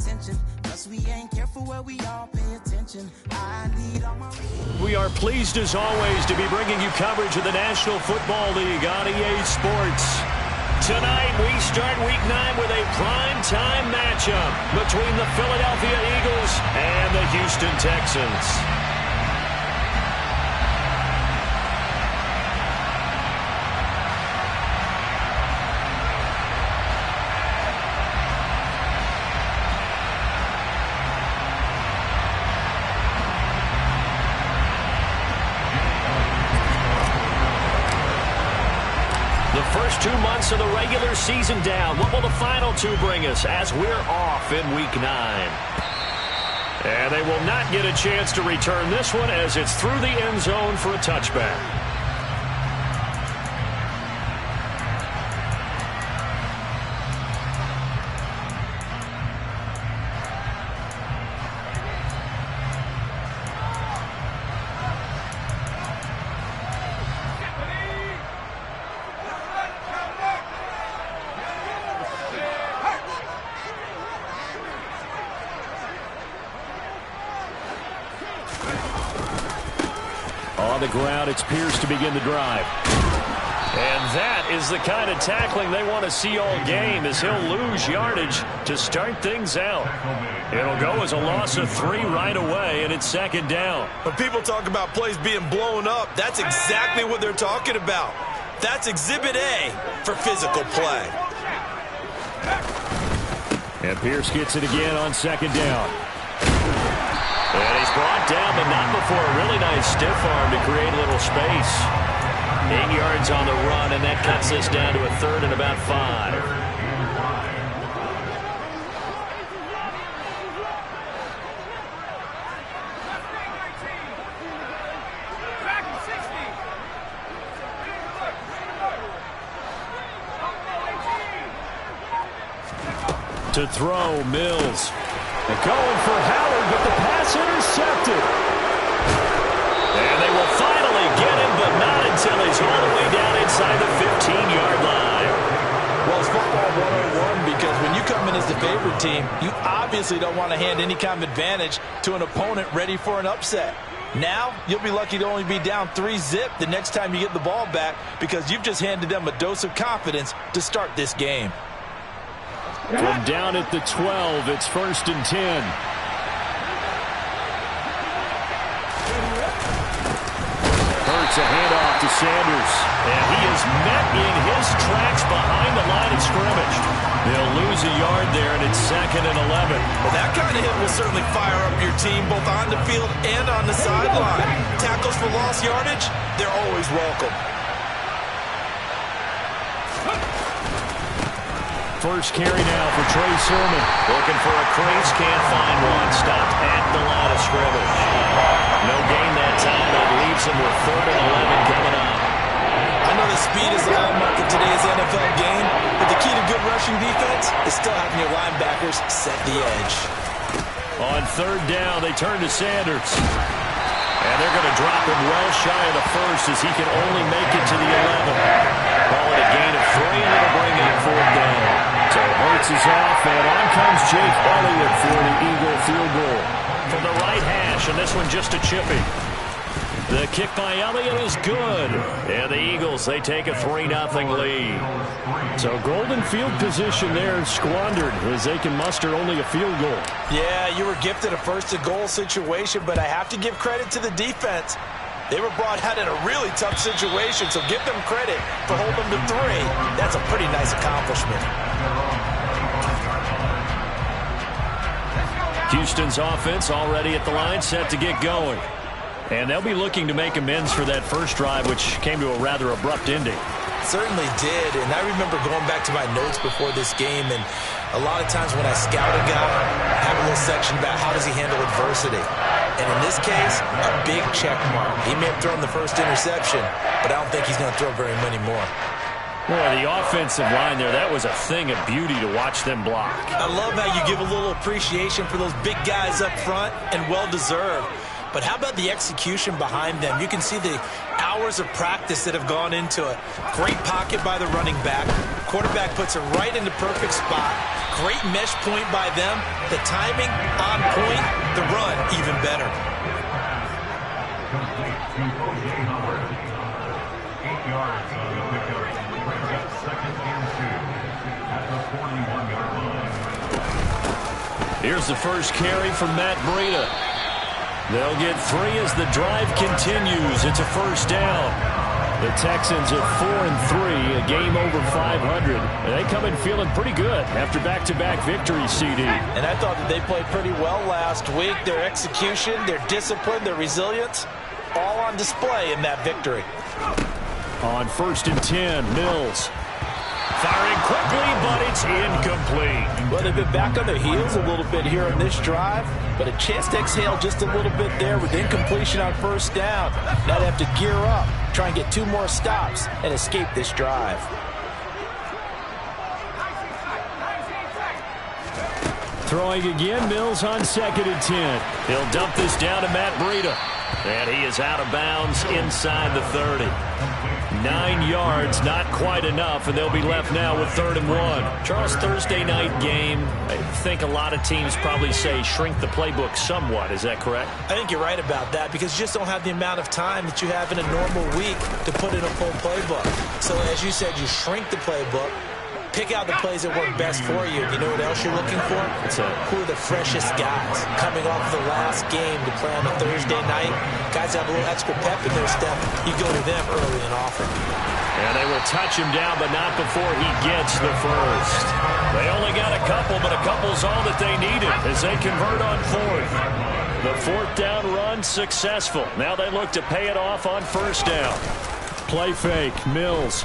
attention. Cause we ain't careful where we all pay attention. I need all my... We are pleased as always to be bringing you coverage of the National Football League on EA Sports. Tonight we start Week 9 with a prime-time matchup between the Philadelphia Eagles and the Houston Texans. First 2 months of the regular season down. What will the final 2 bring us as we're off in Week 9? And they will not get a chance to return this one as it's through the end zone for a touchback. On the ground, it's Pierce to begin the drive. And that is the kind of tackling they want to see all game, as he'll lose yardage to start things out. It'll go as a loss of 3 right away, and it's second down. When people talk about plays being blown up, that's exactly what they're talking about. That's Exhibit A for physical play. And Pierce gets it again on second down. And he's brought down, but not before a really nice stiff arm to create a little space. 8 yards on the run, and that cuts this down to a third and about 5. To throw, Mills. They're going for Howard, but the pass intercepted. And they will finally get him, but not until he's all the way down inside the 15-yard line. Well, it's football 101 because when you come in as the favorite team, you obviously don't want to hand any kind of advantage to an opponent ready for an upset. Now, you'll be lucky to only be down 3-zip the next time you get the ball back because you've just handed them a dose of confidence to start this game. From down at the 12, it's 1st and 10. Hurts a handoff to Sanders. And he is met in his tracks behind the line of scrimmage. They'll lose a yard there, and it's 2nd and 11. Well, that kind of hit will certainly fire up your team both on the field and on the sideline. Tackles for lost yardage, they're always welcome. First carry now for Trey Sermon. Looking for a crease, can't find one. Stopped at the line of scrimmage. No gain that time. That leaves him with 3rd and 11 coming up. I know that speed is the hallmark of today's NFL game, but the key to good rushing defense is still having your linebackers set the edge. On 3rd down, they turn to Sanders. And they're going to drop him well shy of the first as he can only make it to the 11. Call it a gain of 3, and it'll bring in 4th down. So Hurts is off, and on comes Jake Elliott for the Eagle field goal. From the right hash, and this one just a chippy. The kick by Elliott is good. And the Eagles, they take a 3-0 lead. So golden field position there squandered as they can muster only a field goal. Yeah, you were gifted a 1st-and-goal situation, but I have to give credit to the defense. They were brought out in a really tough situation, so give them credit for holding them to 3. That's a pretty nice accomplishment. Houston's offense already at the line, set to get going. And they'll be looking to make amends for that first drive, which came to a rather abrupt ending. Certainly did, and I remember going back to my notes before this game, and a lot of times when I scout a guy, I have a little section about how does he handle adversity. And in this case, a big check mark. He may have thrown the first interception, but I don't think he's going to throw very many more. Boy, the offensive line there, that was a thing of beauty to watch them block. I love how you give a little appreciation for those big guys up front, and well-deserved. But how about the execution behind them? You can see the hours of practice that have gone into it. Great pocket by the running back, Quarterback puts it right in the perfect spot. Great mesh point by them. The timing on point. The run even better. Complete to O.J. Howard. 8 yards on the pickup. Brings up 2nd and 2 at the 41-yard line. Here's the first carry from Matt Breida. They'll get 3 as the drive continues. It's a first down. The Texans are 4-3, a game over 500. And they come in feeling pretty good after back-to-back victories, CD. And I thought that they played pretty well last week. Their execution, their discipline, their resilience, all on display in that victory. On 1st and 10, Mills. Firing quickly, but it's incomplete. Well, they've been back on their heels a little bit here on this drive, but a chance to exhale just a little bit there with incompletion on first down. Now they have to gear up, try and get 2 more stops, and escape this drive. Throwing again, Mills on 2nd and 10. He'll dump this down to Matt Breida. And he is out of bounds inside the 30. 9 yards, not quite enough, and they'll be left now with 3rd and 1. Charles, Thursday night game, I think a lot of teams probably say shrink the playbook somewhat. Is that correct? I think you're right about that because you just don't have the amount of time that you have in a normal week to put in a full playbook. So as you said, you shrink the playbook. Pick out the plays that work best for you. You know what else you're looking for? Who are the freshest guys coming off the last game to play on a Thursday night? Guys have a little extra pep in their step. You go to them early and often. And they will touch him down, but not before he gets the first. They only got a couple, but a couple's all that they needed as they convert on 4th. The 4th down run successful. Now they look to pay it off on 1st down. Play fake, Mills.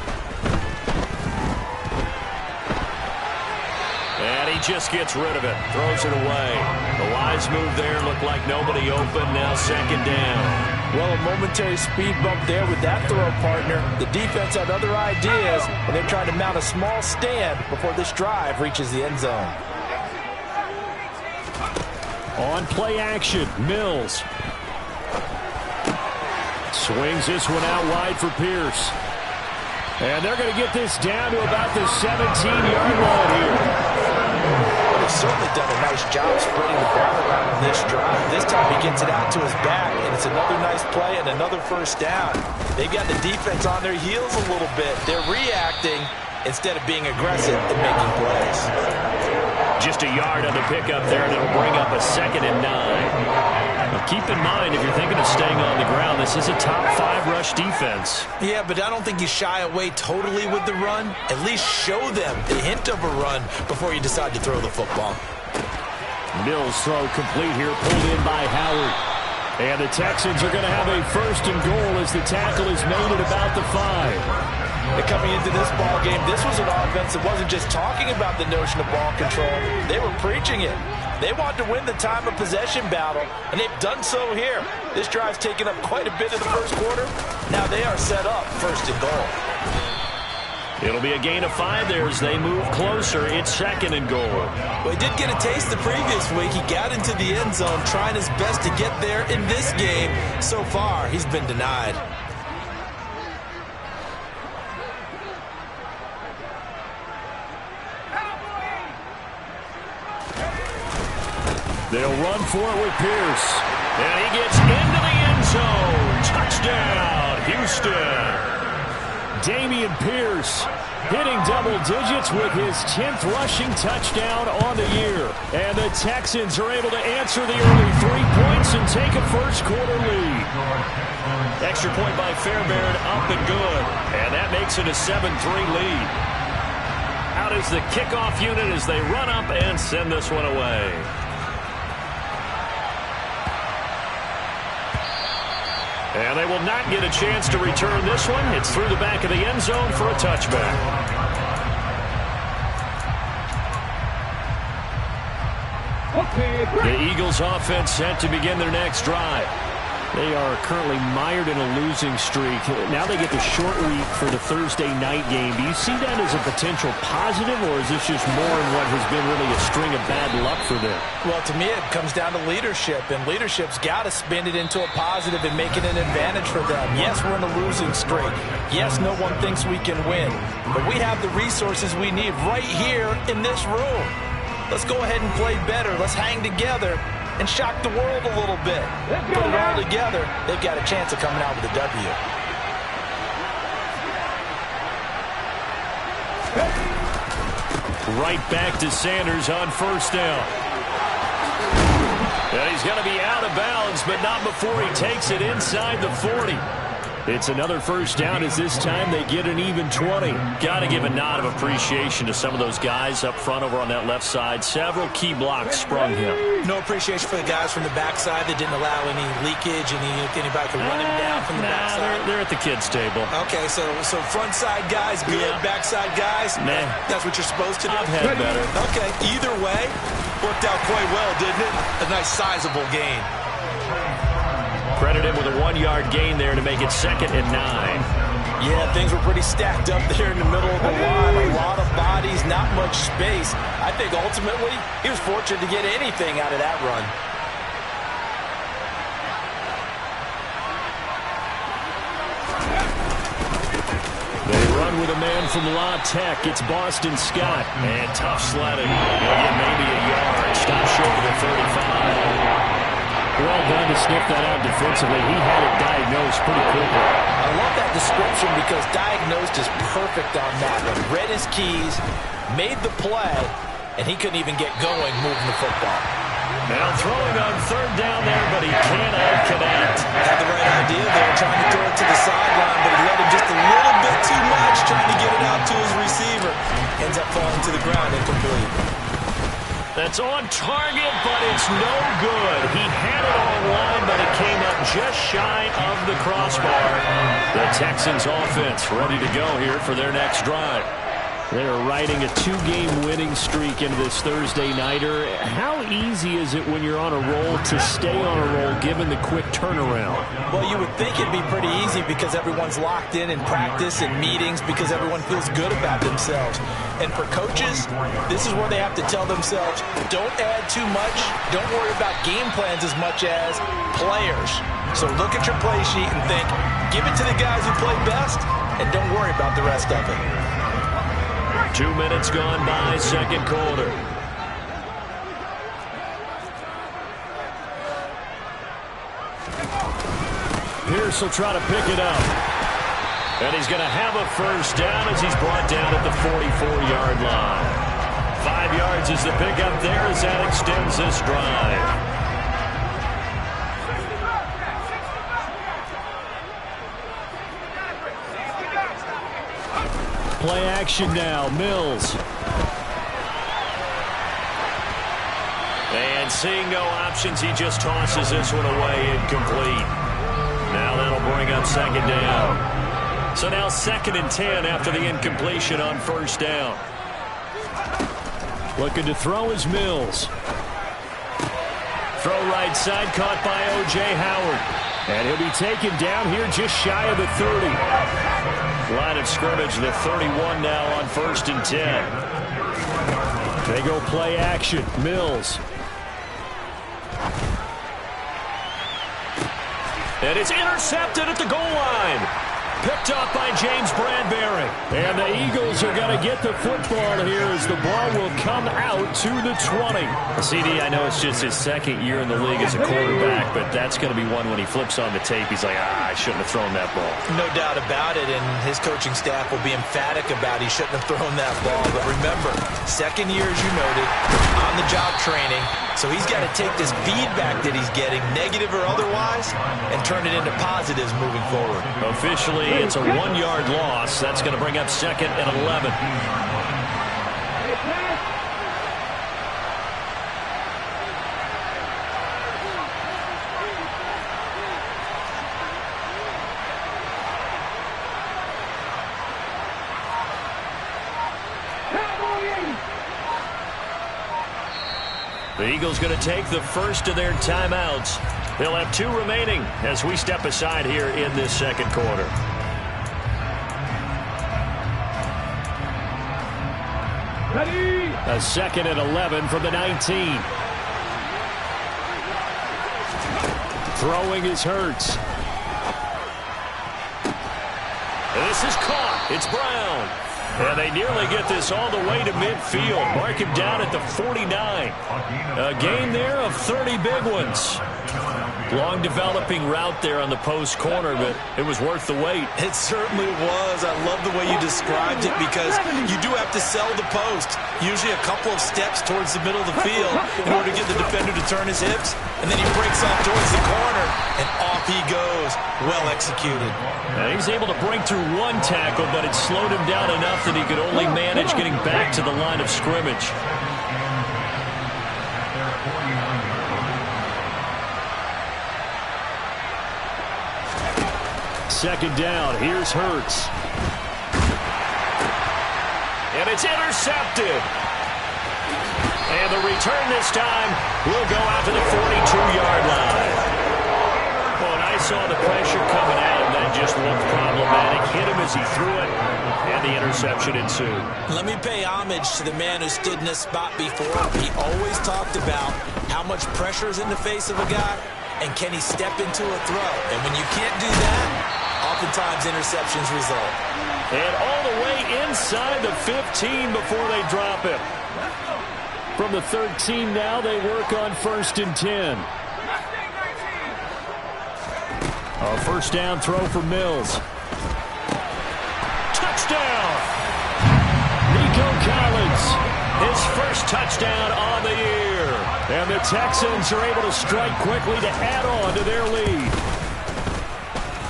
And he just gets rid of it. Throws it away. The wise move there. Looked like nobody open. Now 2nd down. Well, a momentary speed bump there with that throw partner. The defense had other ideas, and they're trying to mount a small stand before this drive reaches the end zone. On play action, Mills. Swings this one out wide for Pierce. And they're going to get this down to about the 17-yard line here. Well, they've certainly done a nice job spreading the ball around on this drive. This time he gets it out to his back, and it's another nice play and another first down. They've got the defense on their heels a little bit. They're reacting instead of being aggressive and making plays. Just a yard on the pickup there, and it'll bring up a 2nd and 9. Now keep in mind, if you're thinking of staying on the ground, this is a top 5 rush defense. Yeah, but I don't think you shy away totally with the run. At least show them the hint of a run before you decide to throw the football. Mills throw complete here, pulled in by Howard. And the Texans are going to have a 1st and goal as the tackle is made at about the 5. And coming into this ball game, this was an offense that wasn't just talking about the notion of ball control. They were preaching it. They want to win the time of possession battle, and they've done so here. This drive's taken up quite a bit of the first quarter. Now they are set up 1st and goal. It'll be a gain of 5 there as they move closer. It's 2nd and goal. Well, he did get a taste the previous week. He got into the end zone trying his best to get there in this game. So far, he's been denied. They'll run for it with Pierce. And he gets into the end zone. Touchdown, Houston. Dameon Pierce hitting double digits with his 10th rushing touchdown on the year. And the Texans are able to answer the early 3 points and take a first quarter lead. Extra point by Fairbairn, up and good. And that makes it a 7-3 lead. Out is the kickoff unit as they run up and send this one away. And they will not get a chance to return this one. It's through the back of the end zone for a touchback. The Eagles offense set to begin their next drive. They are currently mired in a losing streak. Now they get the short week for the Thursday night game. Do you see that as a potential positive, or is this just more in what has been really a string of bad luck for them? Well, to me, it comes down to leadership, and leadership's got to spin it into a positive and make it an advantage for them. Yes, we're in a losing streak. Yes, no one thinks we can win, but we have the resources we need right here in this room. Let's go ahead and play better. Let's hang together and shock the world a little bit. Put it all together, they've got a chance of coming out with a W. Right back to Sanders on first down. And he's going to be out of bounds, but not before he takes it inside the 40. It's another first down as this time they get an even 20. Got to give a nod of appreciation to some of those guys up front over on that left side. Several key blocks sprung him. No appreciation for the guys from the backside that didn't allow any leakage and anybody could run him down from the backside. They're at the kids' table. Okay, so front side guys good, backside guys, nah. That's what you're supposed to do? I've had better. Okay, either way, worked out quite well, didn't it? A nice sizable gain. Credit him with a 1-yard gain there to make it 2nd and 9. Yeah, things were pretty stacked up there in the middle of the line. A lot of bodies, not much space. I think ultimately he was fortunate to get anything out of that run. They run with a man from La Tech. It's Boston Scott. And tough sledding. He'll get maybe a yard. Stop short of the 35. Well done to sniff that out defensively. He had it diagnosed pretty quickly. I love that description because diagnosed is perfect on that one. Read his keys, made the play, and he couldn't even get going moving the football. Now throwing on third down there, but he cannot connect. Had the right idea there, trying to throw it to the sideline, but he let him just a little bit too much, trying to get it out to his receiver. Ends up falling to the ground, incomplete. That's on target, but it's no good. He had it on line, but it came up just shy of the crossbar. The Texans offense ready to go here for their next drive. They're riding a 2-game winning streak into this Thursday nighter. How easy is it when you're on a roll to stay on a roll given the quick turnaround? Well, you would think it'd be pretty easy because everyone's locked in practice and meetings because everyone feels good about themselves. And for coaches, this is where they have to tell themselves, don't add too much. Don't worry about game plans as much as players. So look at your play sheet and think, give it to the guys who play best and don't worry about the rest of it. 2 minutes gone by, second quarter. Pierce will try to pick it up. And he's going to have a first down as he's brought down at the 44-yard line. 5 yards is the pickup there as that extends this drive. Play action now, Mills. And seeing no options, he just tosses this one away, incomplete. Now that'll bring up second down. So now 2nd and 10 after the incompletion on first down. Looking to throw is Mills. Throw right side, caught by O.J. Howard. And he'll be taken down here just shy of the 30. Line of scrimmage, the 31 now on 1st and 10. They go play action. Mills. And it's intercepted at the goal line. Picked up by James Bradbury. And the Eagles are going to get the football here as the ball will come out to the 20. CD, I know it's just his 2nd year in the league as a quarterback, but that's going to be one when he flips on the tape. He's like, I shouldn't have thrown that ball. No doubt about it, and his coaching staff will be emphatic about he shouldn't have thrown that ball. But remember, 2nd year, as you noted, on-the-job training. So he's got to take this feedback that he's getting, negative or otherwise, and turn it into positives moving forward. Officially, it's a 1-yard loss. That's going to bring up 2nd and 11. The Eagles going to take the first of their timeouts. They'll have 2 remaining as we step aside here in this second quarter. Ready. A 2nd and 11 from the 19. Throwing is Hurts. This is caught. It's Brown. And they nearly get this all the way to midfield. Mark him down at the 49. A gain there of 30 big ones. Long developing route there on the post corner, but it was worth the wait. It certainly was. I love the way you described it because you do have to sell the post. Usually a couple of steps towards the middle of the field in order to get the defender to turn his hips. And then he breaks off towards the corner, and off he goes. Well executed. Now, he's able to break through 1 tackle, but it slowed him down enough that he could only manage getting back to the line of scrimmage. Second down, here's Hurts. And it's intercepted. And the return this time will go out to the 42-yard line. Well, and I saw the pressure coming at him. That just looked problematic. Hit him as he threw it, and the interception ensued. Let me pay homage to the man who stood in this spot before. He always talked about how much pressure is in the face of a guy, and can he step into a throw. And when you can't do that, oftentimes interceptions result. And all the way inside the 15 before they drop him. From the 13 now, they work on 1st and 10. A first down throw for Mills. Touchdown! Nico Collins, his first touchdown on the year. And the Texans are able to strike quickly to add on to their lead.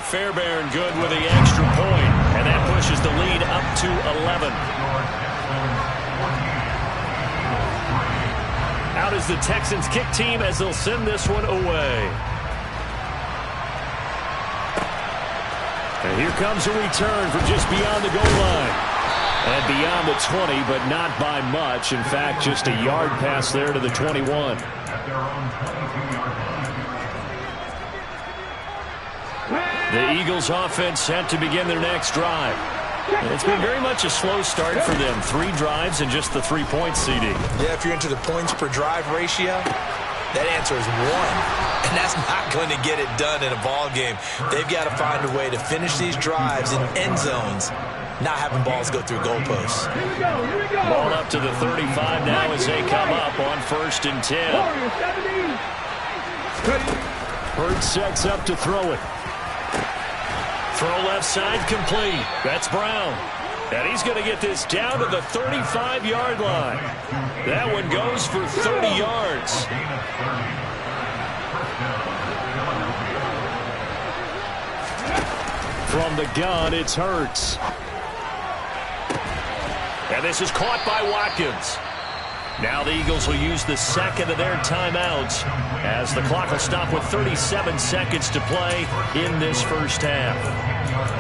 Fairbairn good with the extra point, and that pushes the lead up to 11. Out is the Texans kick team as they'll send this one away. And here comes a return from just beyond the goal line. And beyond the 20, but not by much. In fact, just a yard pass there to the 21. The Eagles offense set to begin their next drive. And it's been very much a slow start for them. 3 drives and just the 3-point CD. Yeah, if you're into the points per drive ratio, that answer is 1. And that's not going to get it done in a ball game. They've got to find a way to finish these drives in end zones, not having balls go through goalposts. Ball up to the 35 now as they come up on 1st and 10. Hurts sets up to throw it. Throw left side complete. That's Brown. And he's going to get this down to the 35-yard line. That one goes for 30 yards. From the gun, it's Hurts. And this is caught by Watkins. Now the Eagles will use the second of their timeouts as the clock will stop with 37 seconds to play in this first half.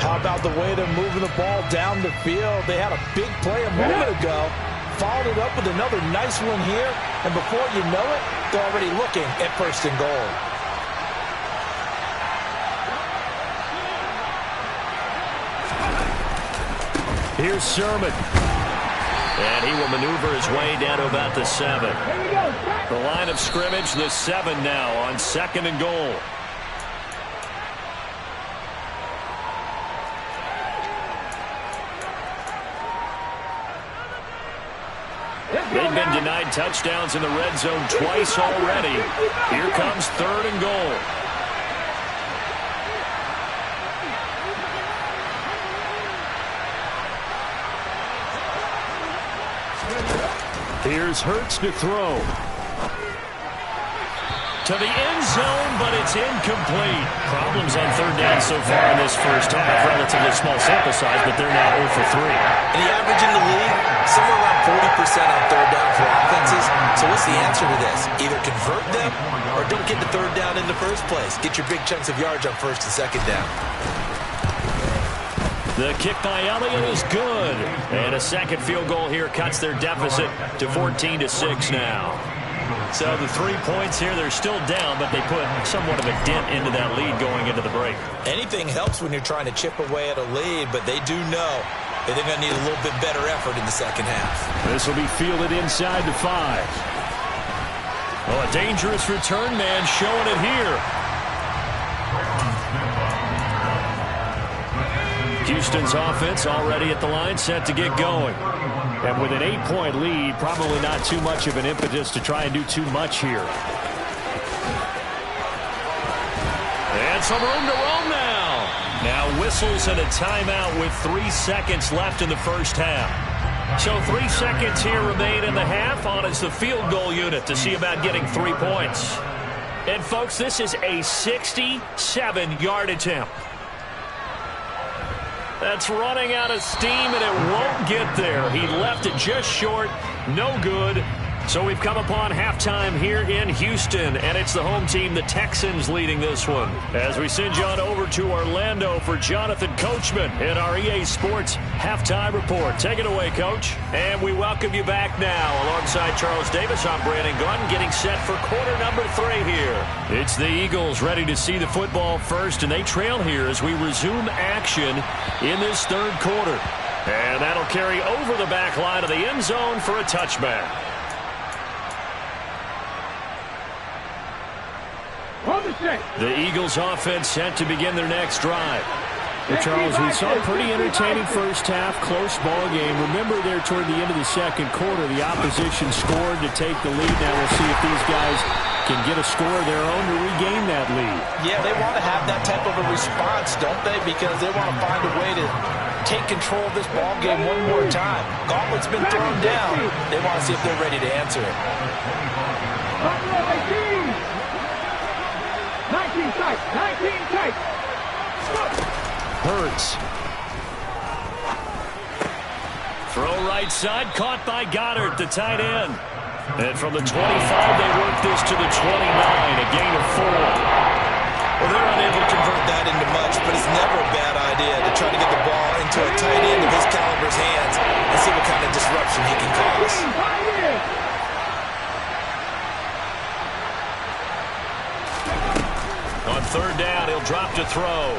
How about the way they're moving the ball down the field? They had a big play a moment ago, followed it up with another nice one here, and before you know it, they're already looking at 1st and goal. Here's Sermon. And he will maneuver his way down to about the 7. The line of scrimmage, the 7 now on 2nd and goal. They've been denied touchdowns in the red zone twice already. Here comes 3rd and goal. Here's Hurts to throw. To the end zone, but it's incomplete. Problems on 3rd down so far in this first half. Relatively small sample size, but they're now 0 for 3. And the average in the league, somewhere around 40% on 3rd down for offenses. So what's the answer to this? Either convert them or don't get the 3rd down in the first place. Get your big chunks of yards on 1st and 2nd down. The kick by Elliott is good. And a second field goal here cuts their deficit to 14-6 now. So the 3 points here, they're still down, but they put somewhat of a dent into that lead going into the break. Anything helps when you're trying to chip away at a lead, but they do know that they're going to need a little bit better effort in the second half. This will be fielded inside the 5. Well, a dangerous return man showing it here. Houston's offense already at the line, set to get going. And with an 8-point lead, probably not too much of an impetus to try and do too much here. And some room to roam now. Now whistles and a timeout with 3 seconds left in the first half. So 3 seconds here remain in the half. On is the field goal unit to see about getting 3 points. And, folks, this is a 67-yard attempt. That's running out of steam, and it won't get there. He left it just short. No good. So we've come upon halftime here in Houston, and it's the home team, the Texans, leading this one. As we send you on over to Orlando for Jonathan Coachman in our EA Sports Halftime Report. Take it away, Coach. And we welcome you back now. Alongside Charles Davis, I'm Brandon Gunn, getting set for quarter number 3 here. It's the Eagles ready to see the football first, and they trail here as we resume action in this third quarter. And that'll carry over the back line of the end zone for a touchback. The Eagles offense set to begin their next drive. Well, Charles, we saw a pretty entertaining first half, close ball game. Remember there toward the end of the second quarter, the opposition scored to take the lead. Now we'll see if these guys can get a score of their own to regain that lead. Yeah, they want to have that type of a response, don't they? Because they want to find a way to take control of this ball game one more time. Gauntlet's been thrown down. They want to see if they're ready to answer it. 19 tight. Hurts. Throw right side, caught by Goddard, the tight end. And from the 25, they work this to the 29, a gain of 4. Well, they're unable to convert that into much, but it's never a bad idea to try to get the ball into a tight end of his caliber's hands and see what kind of disruption he can cause. On third down, he'll drop to throw.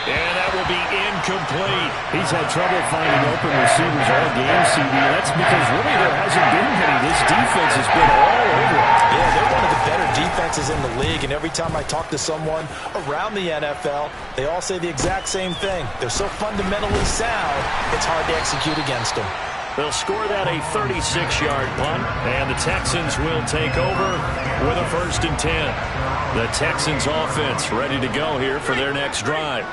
And that will be incomplete. He's had trouble finding open receivers all game, CD. That's because really there hasn't been many. This defense has been all over it. Yeah, they're one of the better defenses in the league, and every time I talk to someone around the NFL, they all say the exact same thing. They're so fundamentally sound, it's hard to execute against them. They'll score that a 36-yard punt, and the Texans will take over with a 1st and 10. The Texans offense ready to go here for their next drive.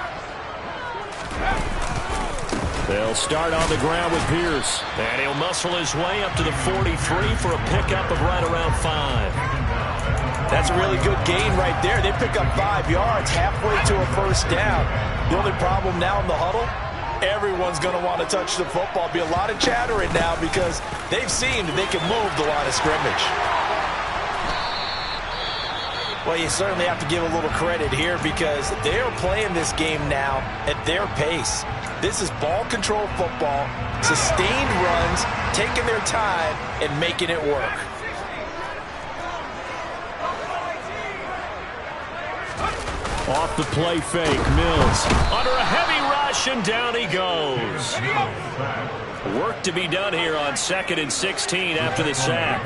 They'll start on the ground with Pierce, and he'll muscle his way up to the 43 for a pickup of right around 5. That's a really good gain right there. They pick up 5 yards halfway to a first down. The only problem now in the huddle, everyone's going to want to touch the football. Be a lot of chattering now because they've seen that they can move the line of scrimmage. Well, you certainly have to give a little credit here because they're playing this game now at their pace. This is ball control football, sustained runs, taking their time and making it work. Off the play fake, Mills under a heavy rush, and down he goes. Work to be done here on 2nd and 16 after the sack.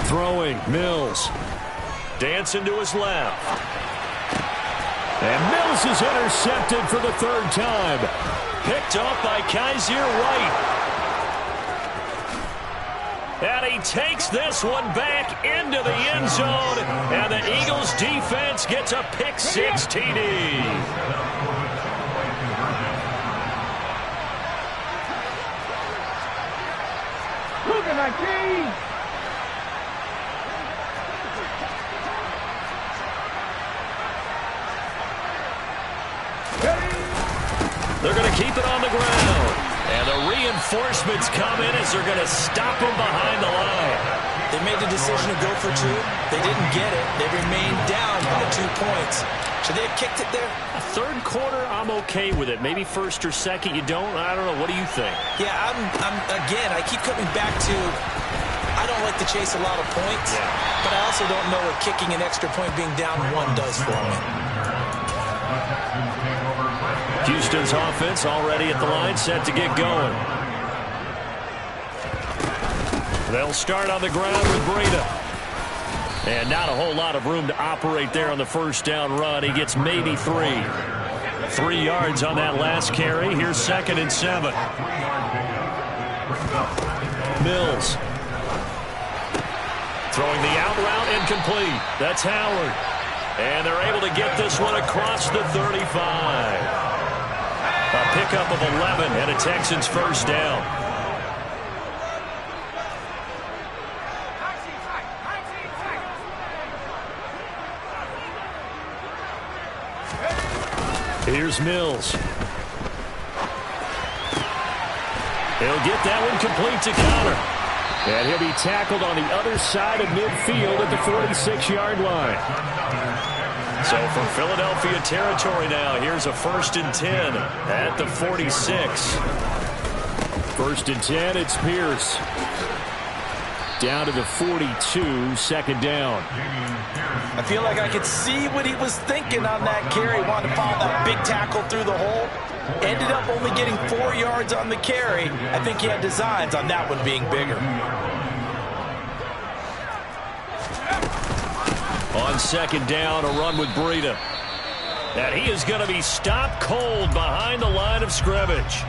Throwing, Mills. Dancing to his left. And Mills is intercepted for the 3rd time. Picked off by Kaiser White. And he takes this one back into the end zone. And the Eagles defense gets a pick-6 TD. Cougar 19. They're going to keep it on the ground. And the reinforcements come in as they're going to stop them behind the line. They made the decision to go for 2. They didn't get it. They remained down by 2 points. Should they have kicked it there? Third quarter, I'm okay with it. Maybe first or second, you don't. I don't know. What do you think? Yeah, again, I keep coming back to I don't like to chase a lot of points, but I also don't know what kicking an extra point being down 1 does for me. Houston's offense already at the line, set to get going. They'll start on the ground with Breida. And not a whole lot of room to operate there on the first down run. He gets maybe 3. 3 yards on that last carry. Here's 2nd and 7. Mills. Throwing the out route incomplete. That's Howard. And they're able to get this one across the 35. A pickup of 11 and a Texans first down. Here's Mills. He'll get that one complete to Conner. And he'll be tackled on the other side of midfield at the 46-yard line. So from Philadelphia territory now, here's a 1st and 10 at the 46. 1st and 10, it's Pierce. Down to the 42, 2nd down. I feel like I could see what he was thinking on that carry. Wanted to follow that big tackle through the hole. Ended up only getting 4 yards on the carry. I think he had designs on that one being bigger. On 2nd down, a run with Breida. And he is going to be stopped cold behind the line of scrimmage.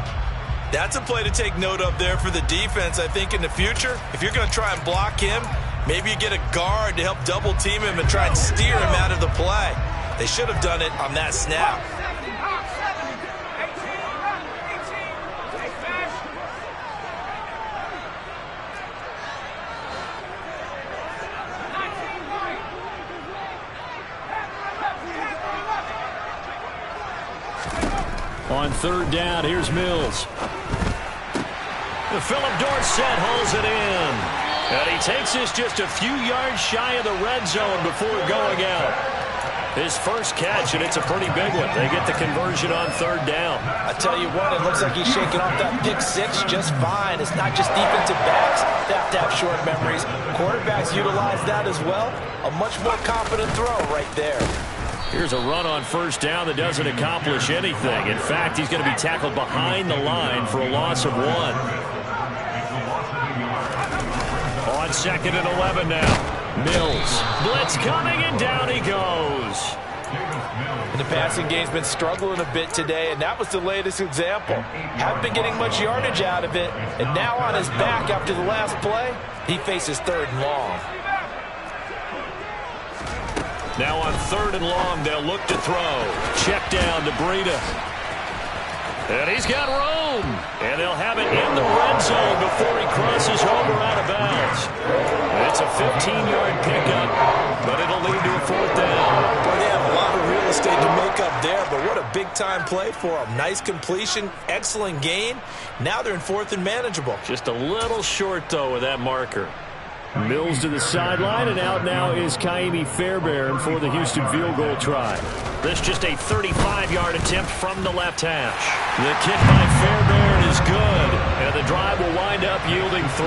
That's a play to take note of there for the defense, I think, in the future. If you're going to try and block him, maybe you get a guard to help double team him and try and steer him out of the play. They should have done it on that snap. On 3rd down, here's Mills. Philip Dorsett holds it in. And he takes this just a few yards shy of the red zone before going out. His first catch, and it's a pretty big one. They get the conversion on 3rd down. I tell you what, it looks like he's shaking off that pick 6 just fine. It's not just defensive backs that have to have short memories. Quarterbacks utilize that as well. A much more confident throw right there. Here's a run on 1st down that doesn't accomplish anything. In fact, he's going to be tackled behind the line for a loss of 1. On 2nd and 11 now. Mills. Blitz coming, and down he goes. And the passing game's been struggling a bit today, and that was the latest example. Haven't been getting much yardage out of it, and now on his back after the last play, he faces 3rd and long. Now on 3rd and long, they'll look to throw. Check down to Breida. And he's got room. And they'll have it in the red zone before he crosses over out of bounds. It's a 15-yard pickup, but it'll lead to a 4th down. Boy, they have a lot of real estate to make up there, but what a big-time play for them. Nice completion, excellent gain. Now they're in 4th and manageable. Just a little short, though, with that marker. Mills to the sideline, and out now is Ka'imi Fairbairn for the Houston field goal try. This just a 35-yard attempt from the left hash. The kick by Fairbairn is good, and the drive will wind up yielding 3.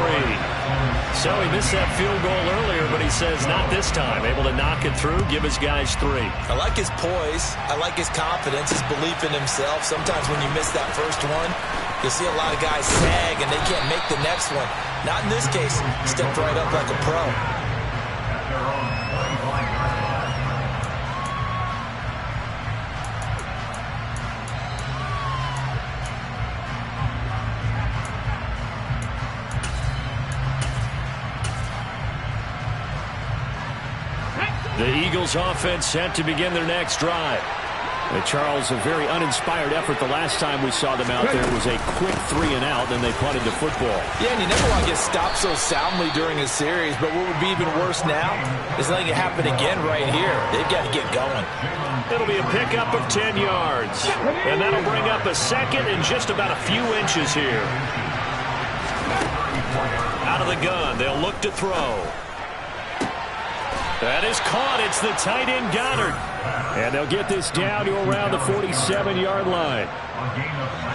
So he missed that field goal earlier, but he says not this time. Able to knock it through, give his guys 3. I like his poise. I like his confidence, his belief in himself. Sometimes when you miss that first one, you'll see a lot of guys sag, and they can't make the next one. Not in this case. Stepped right up like a pro. The Eagles offense set to begin their next drive. Charles, a very uninspired effort the last time we saw them out there. It was a quick 3 and out, then they punted the football. Yeah, and you never want to get stopped so soundly during a series, but what would be even worse now is letting it happen again right here. They've got to get going. It'll be a pickup of 10 yards, and that'll bring up a 2nd and just about a few inches here. Out of the gun, they'll look to throw. That is caught. It's the tight end, Goddard. And they'll get this down to around the 47-yard line.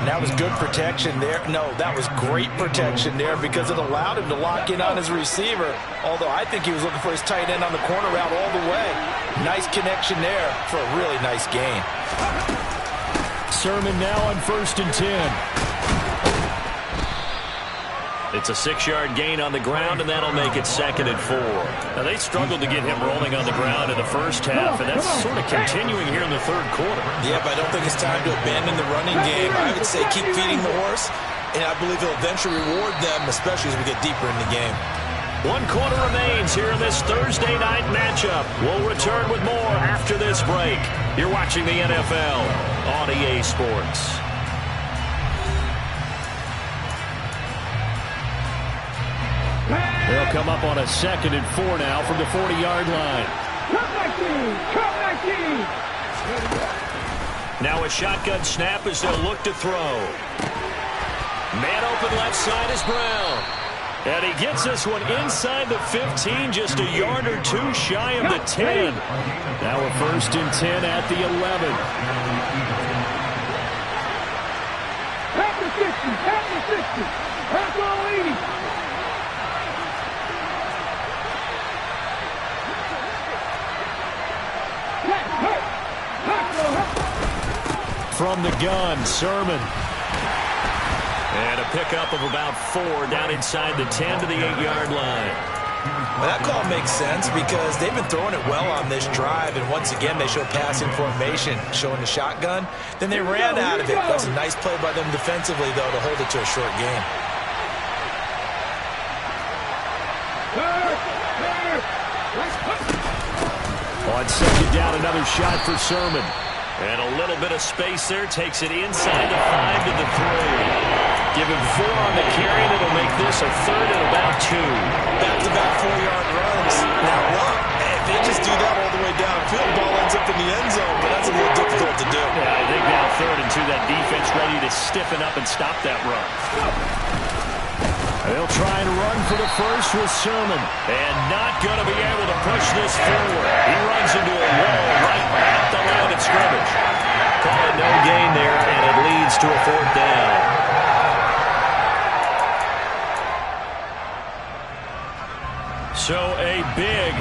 That was good protection there. No, that was great protection there because it allowed him to lock in on his receiver. Although I think he was looking for his tight end on the corner route all the way. Nice connection there for a really nice gain. Sermon now on 1st and 10. It's a 6-yard gain on the ground, and that'll make it 2nd and 4. Now, they struggled to get him rolling on the ground in the first half, and that's sort of continuing here in the third quarter. Yeah, but I don't think it's time to abandon the running game. I would say keep feeding the horse, and I believe he'll eventually reward them, especially as we get deeper in the game. 1 quarter remains here in this Thursday night matchup. We'll return with more after this break. You're watching the NFL on EA Sports. They'll come up on a 2nd and 4 now from the 40-yard line. Come 19. Now a shotgun snap as they'll look to throw. Man open left side is Brown. And he gets this one inside the 15, just a yard or two shy of the 10. Now a 1st and 10 at the 11. At the 60. That's all 80. From the gun, Sermon. And a pickup of about 4 down inside the 10 to the 8-yard line. Well, that call makes sense because they've been throwing it well on this drive, and once again they show passing formation, showing the shotgun. Then they ran out of it. That's a nice play by them defensively, though, to hold it to a short gain. On 2nd down, another shot for Sermon. And a little bit of space there. Takes it inside the 5 to the 3. Give him 4 on the carry, and it'll make this a 3rd and about 2. Back-to-back 4-yard runs. Now, look, if they just do that all the way downfield, ball ends up in the end zone, but that's a little difficult to do. Yeah, I think now 3rd and 2, that defense ready to stiffen up and stop that run. They'll try and run for the first with Sermon. And not going to be able to push this forward. He runs into a wall right at the line of scrimmage. Call it no gain there, and it leads to a 4th down. So a big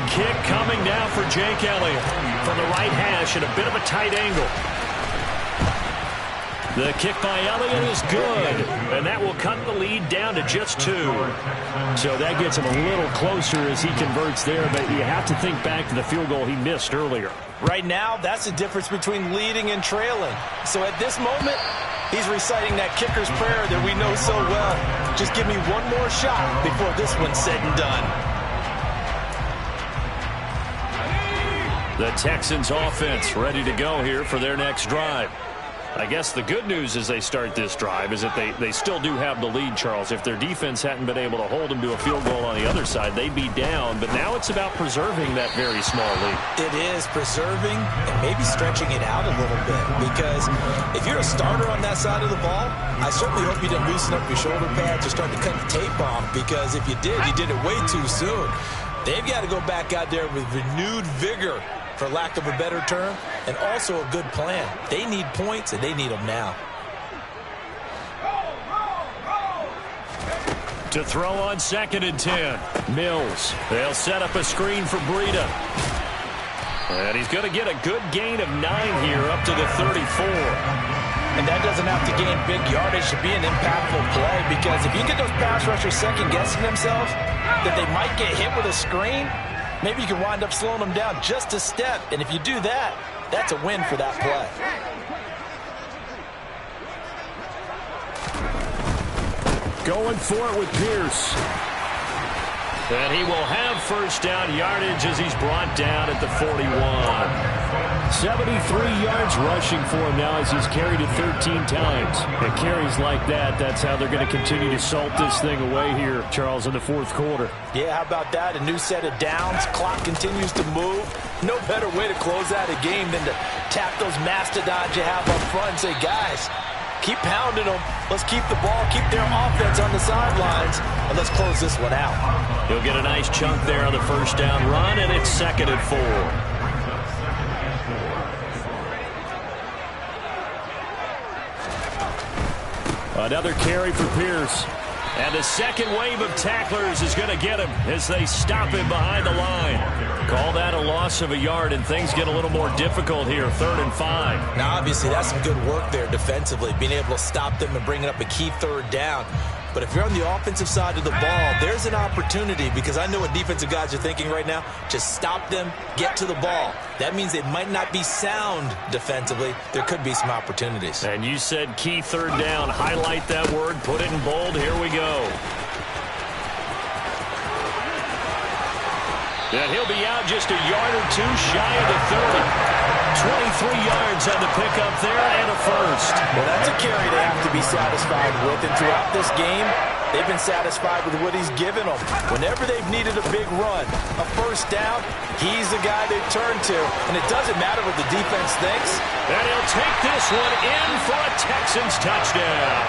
kick coming now for Jake Elliott from the right hash at a bit of a tight angle. The kick by Elliott is good, and that will cut the lead down to just 2. So that gets him a little closer as he converts there, but you have to think back to the field goal he missed earlier. Right now, that's the difference between leading and trailing. So at this moment, he's reciting that kicker's prayer that we know so well. Just give me one more shot before this one's said and done. The Texans offense ready to go here for their next drive. I guess the good news as they start this drive is that they still do have the lead, Charles. If their defense hadn't been able to hold them to a field goal on the other side, they'd be down. But now it's about preserving that very small lead. It is preserving and maybe stretching it out a little bit. Because if you're a starter on that side of the ball, I certainly hope you didn't loosen up your shoulder pads or start to cut the tape off. Because if you did, you did it way too soon. They've got to go back out there with renewed vigor, for lack of a better term, and also a good plan. They need points, and they need them now. To throw on 2nd and 10. Mills. They'll set up a screen for Breida. And he's going to get a good gain of 9 here up to the 34. And that doesn't have to gain big yardage to be an impactful play, because if you get those pass rushers second-guessing themselves that they might get hit with a screen, maybe you can wind up slowing them down just a step. And if you do that, that's a win for that play. Going for it with Pierce. And he will have 1st down yardage as he's brought down at the 41. 73 yards rushing for him now as he's carried it 13 times. And carries like that, that's how they're going to continue to salt this thing away here, Charles, in the 4th quarter. Yeah, how about that? A new set of downs. Clock continues to move. No better way to close out a game than to tap those mastodons you have up front and say, guys, Keep pounding them. Let's keep the ball, keep their offense on the sidelines, and let's close this one out. He'll get a nice chunk there on the first down run, and it's 2nd and 4. Another carry for Pierce. And the second wave of tacklers is going to get him as they stop him behind the line. Call that a loss of a yard, and things get a little more difficult here, 3rd and 5. Now, obviously, that's some good work there defensively, being able to stop them and bringing up a key 3rd down. But if you're on the offensive side of the ball, there's an opportunity, because I know what defensive guys are thinking right now. Just stop them, get to the ball. That means they might not be sound defensively. There could be some opportunities. And you said key 3rd down. Highlight that word, put it in bold. Here we go. And he'll be out just a yard or two shy of the 30. 23 yards on the pickup there and a first. Well, that's a carry they have to be satisfied with. And throughout this game, they've been satisfied with what he's given them. Whenever they've needed a big run, a first down, he's the guy they turn to. And it doesn't matter what the defense thinks. And he'll take this one in for a Texans touchdown.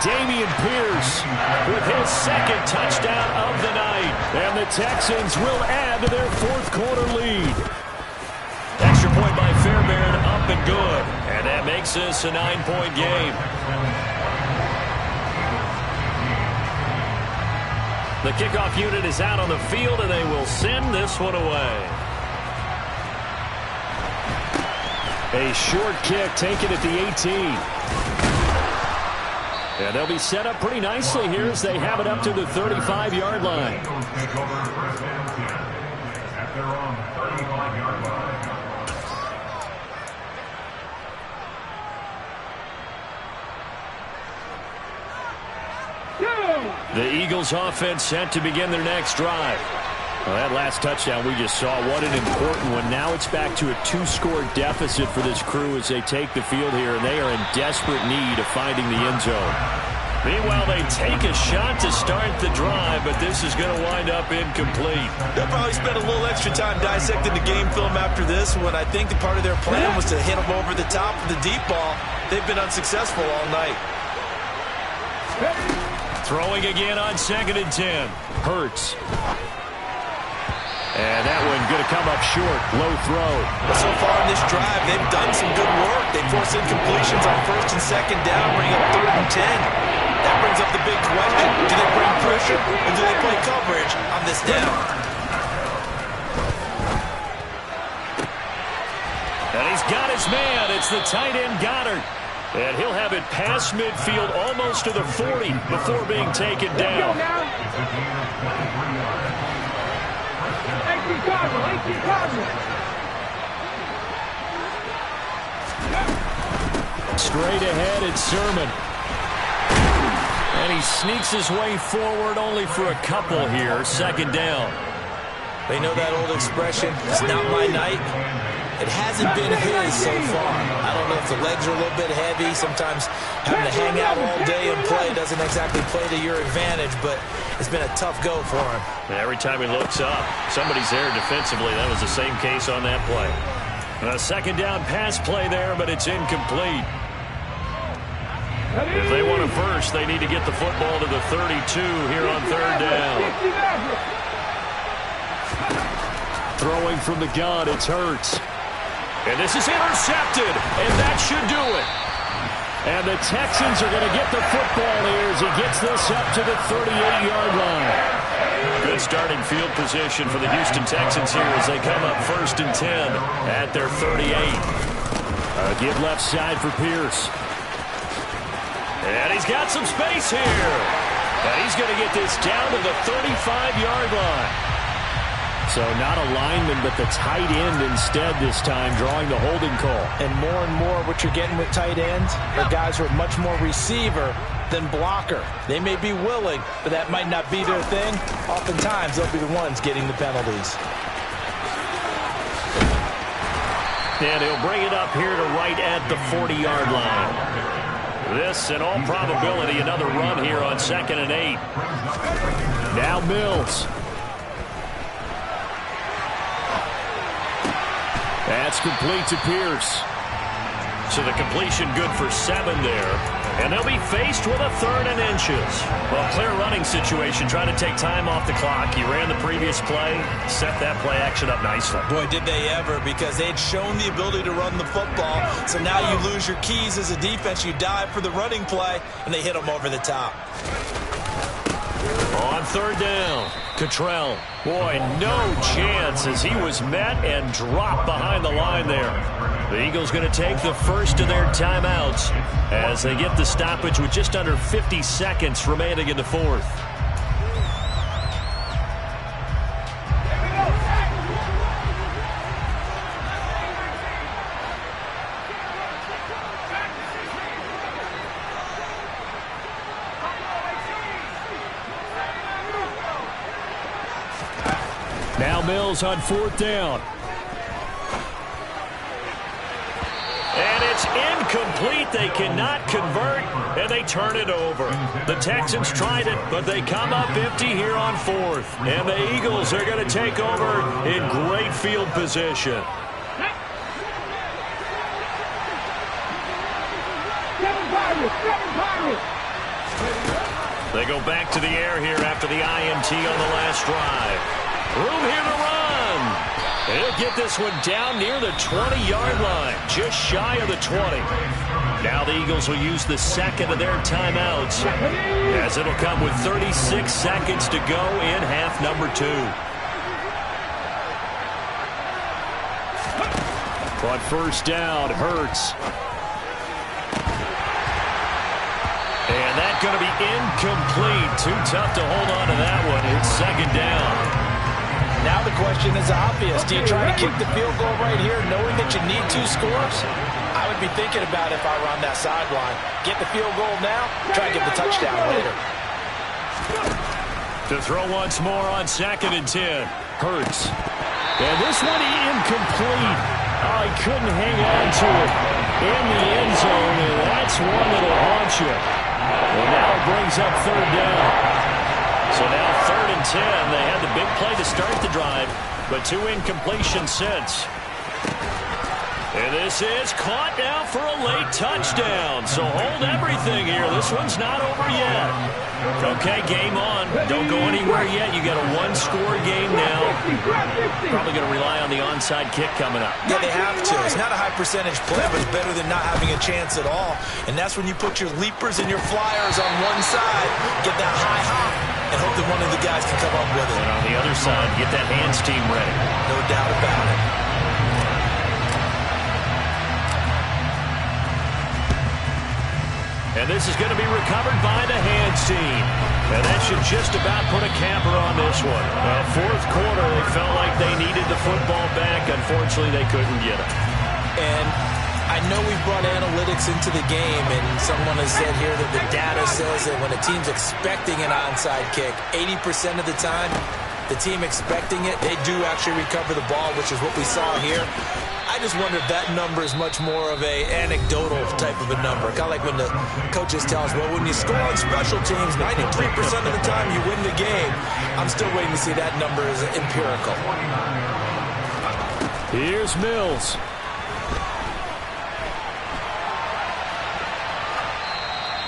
Dameon Pierce with his 2nd touchdown of the night. And the Texans will add to their 4th quarter lead. Extra point by Fairbairn, up and good. And that makes this a 9-point game. The kickoff unit is out on the field, and they will send this one away. A short kick taken at the 18. And they'll be set up pretty nicely here as they have it up to the 35-yard line. At their own 35-yard line. The Eagles offense set to begin their next drive. Well, that last touchdown we just saw, what an important one. Now it's back to a 2-score deficit for this crew as they take the field here, and they are in desperate need of finding the end zone. Meanwhile, they take a shot to start the drive, but this is going to wind up incomplete. They'll probably spend a little extra time dissecting the game film after this one. I think the part of their plan was to hit them over the top of the deep ball. They've been unsuccessful all night. Throwing again on 2nd and 10. Hurts. And that one going to come up short. Low throw. But so far in this drive, they've done some good work. They force incompletions on 1st and 2nd down, bring up 3rd and 10. That brings up the big question. Do they bring pressure or do they play coverage on this down? And he's got his man. It's the tight end Goddard. And he'll have it past midfield almost to the 40 before being taken down. Straight ahead, it's Sermon. And he sneaks his way forward only for a couple here. 2nd down. They know that old expression, it's not my night. It hasn't been his so far. I don't know if the legs are a little bit heavy. Sometimes having to hang out all day and play doesn't exactly play to your advantage, but it's been a tough go for him. Every time he looks up, somebody's there defensively. That was the same case on that play. A 2nd down pass play there, but it's incomplete. If they want a first, they need to get the football to the 32 here on 3rd down. Throwing from the gun, it's Hurts. And this is intercepted, and that should do it. And the Texans are going to get the football here as he gets this up to the 38-yard line. Good starting field position for the Houston Texans here as they come up 1st and 10 at their 38. Give left side for Pierce. And he's got some space here. And he's going to get this down to the 35-yard line. So not a lineman, but the tight end instead this time, drawing the holding call. And more what you're getting with tight ends are guys who are much more receiver than blocker. They may be willing, but that might not be their thing. Oftentimes, they'll be the ones getting the penalties. And he'll bring it up here to right at the 40-yard line. This, in all probability, another run here on 2nd and 8. Now Mills. That's complete to Pierce. So the completion good for 7 there. And they'll be faced with a 3rd and inches. Well, clear running situation. Trying to take time off the clock. He ran the previous play, set that play action up nicely. Boy, did they ever, because they'd shown the ability to run the football. So now you lose your keys as a defense. You dive for the running play, and they hit them over the top. On 3rd down, Cottrell. Boy, no chance as he was met and dropped behind the line there. The Eagles going to take the first of their timeouts as they get the stoppage with just under 50 seconds remaining in the 4th. Now Mills on 4th down. And it's incomplete. They cannot convert, and they turn it over. The Texans tried it, but they come up empty here on 4th. And the Eagles are going to take over in great field position. They go back to the air here after the INT on the last drive. Room here to run. He'll get this one down near the 20-yard line, just shy of the 20. Now the Eagles will use the second of their timeouts, as it'll come with 36 seconds to go in half number 2. On 1st down, Hurts. And that's going to be incomplete. Too tough to hold on to that one. It's 2nd down. Now the question is obvious. Do you try to kick the field goal right here knowing that you need 2 scores? I would be thinking about it if I were on that sideline. Get the field goal now, try to get the touchdown later. To throw once more on 2nd and 10. Hurts. And this one incomplete. Oh, he couldn't hang on to it in the end zone, and that's one that'll haunt you. And now it brings up 3rd down. So now 3rd and 10. They had the big play to start the drive, but 2 incompletions since. And this is caught now for a late touchdown. So hold everything here. This one's not over yet. Okay, game on. Don't go anywhere yet. You got a 1-score game now. Probably going to rely on the onside kick coming up. Yeah, they have to. It's not a high percentage play, but it's better than not having a chance at all. And that's when you put your leapers and your flyers on one side, get that high hop, and hope that one of the guys can come up with it. And on the other side, get that hands team ready. No doubt about it. And this is going to be recovered by the hands team. And that should just about put a capper on this one. 4th quarter, they felt like they needed the football back. Unfortunately, they couldn't get it. And I know we've brought analytics into the game, and someone has said here that the data says that when a team's expecting an onside kick, 80% of the time, the team expecting it, they do actually recover the ball, which is what we saw here. I just wonder if that number is much more of a anecdotal type of a number. Kind of like when the coaches tell us, well, when you score on special teams, 93% of the time you win the game. I'm still waiting to see that number as empirical. Here's Mills.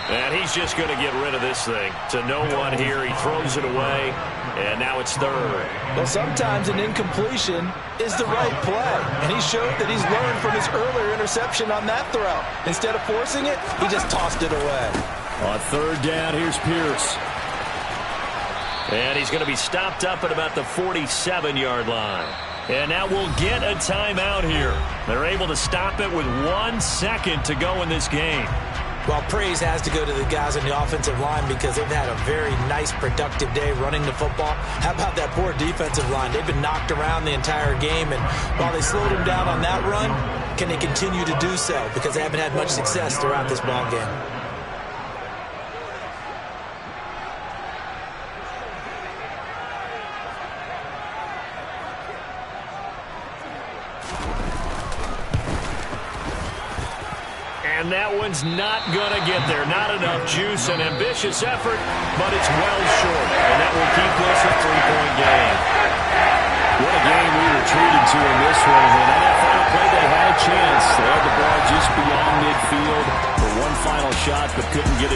And he's just going to get rid of this thing. To no one here. He throws it away. And now it's 3rd. Well, sometimes an incompletion is the right play. And he showed that he's learned from his earlier interception on that throw. Instead of forcing it, he just tossed it away. On 3rd down, here's Pierce. And he's going to be stopped up at about the 47-yard line. And now we'll get a timeout here. They're able to stop it with 1 second to go in this game. Well, praise has to go to the guys on the offensive line because they've had a very nice, productive day running the football. How about that poor defensive line? They've been knocked around the entire game, and while they slowed them down on that run, can they continue to do so? Because they haven't had much success throughout this ball game. And that one's not going to get there. Not enough juice, an ambitious effort, but it's well short. And that will keep this a 3-point game. What a game we were treated to in this one. And on that final play, they had a chance. They had the ball just beyond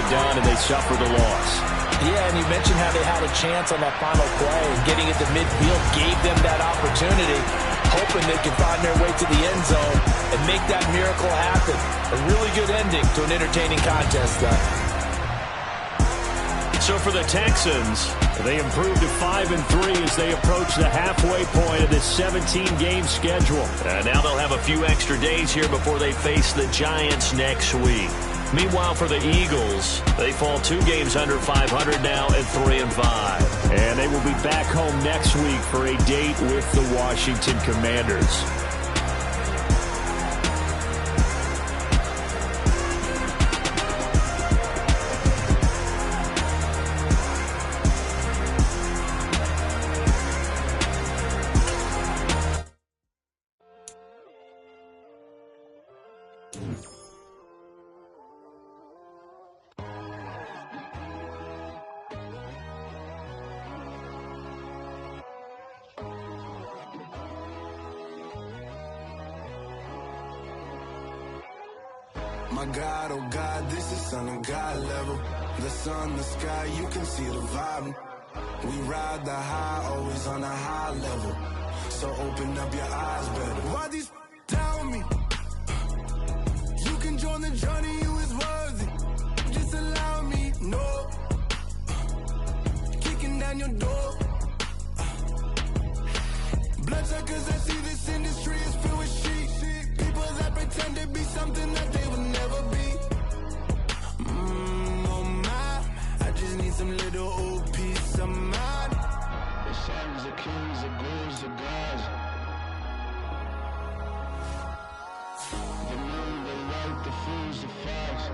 done, and they suffer the loss. Yeah, and you mentioned how they had a chance on that final play, and getting into midfield gave them that opportunity, hoping they could find their way to the end zone and make that miracle happen. A really good ending to an entertaining contest, though. So for the Texans, they improve to 5-3 as they approach the halfway point of this 17-game schedule. Now they'll have a few extra days here before they face the Giants next week. Meanwhile, for the Eagles, they fall 2 games under 500 now at 3-5. And they will be back home next week for a date with the Washington Commanders. My God, oh God, this is on a God level. The sun, the sky, you can see the vibe. We ride the high, always on a high level. So open up your eyes better. Why these tell me? You can join the journey, you is worthy. Just allow me, no. Kicking down your door. Bloodsuckers, I see this industry is filled with sheep. People that pretend to be something that they will never be. Oh my, I just need some little old peace of mind. The sons of kings, the ghouls, the gods. The moon, the light, the fools, the facts.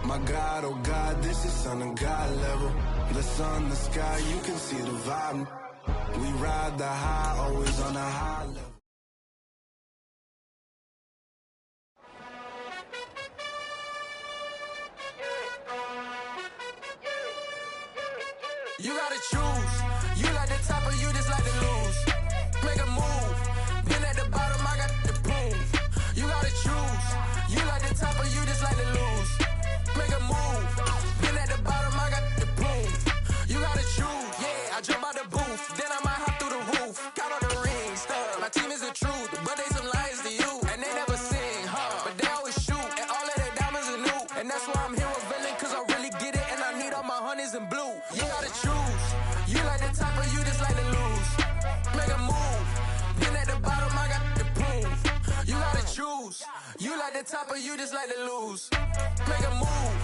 My God, oh God, this is on a God level. The sun, the sky, you can see the vibe. We ride the high, always on a high level. You gotta choose. You like the top or you just like to lose. Make a move. Been at the bottom, I got the proof. You gotta choose. You like the top or you just like to lose. Make a move. Been at the bottom, I got the proof. You gotta choose. Yeah, I jump out the booth. Then I might hop through the roof. Count all the rings, stuff. My team is the truth, but they some liars to you. And they never sing, huh? But they always shoot. And all of their diamonds are new. And that's why I'm here with Villain, cause I really get it. And I need all my honeys in blue. You gotta choose. You like the top or you just like to lose. Make a move. Been at the bottom, I got the proof. You gotta choose. You like the top or you just like to lose. Make a move.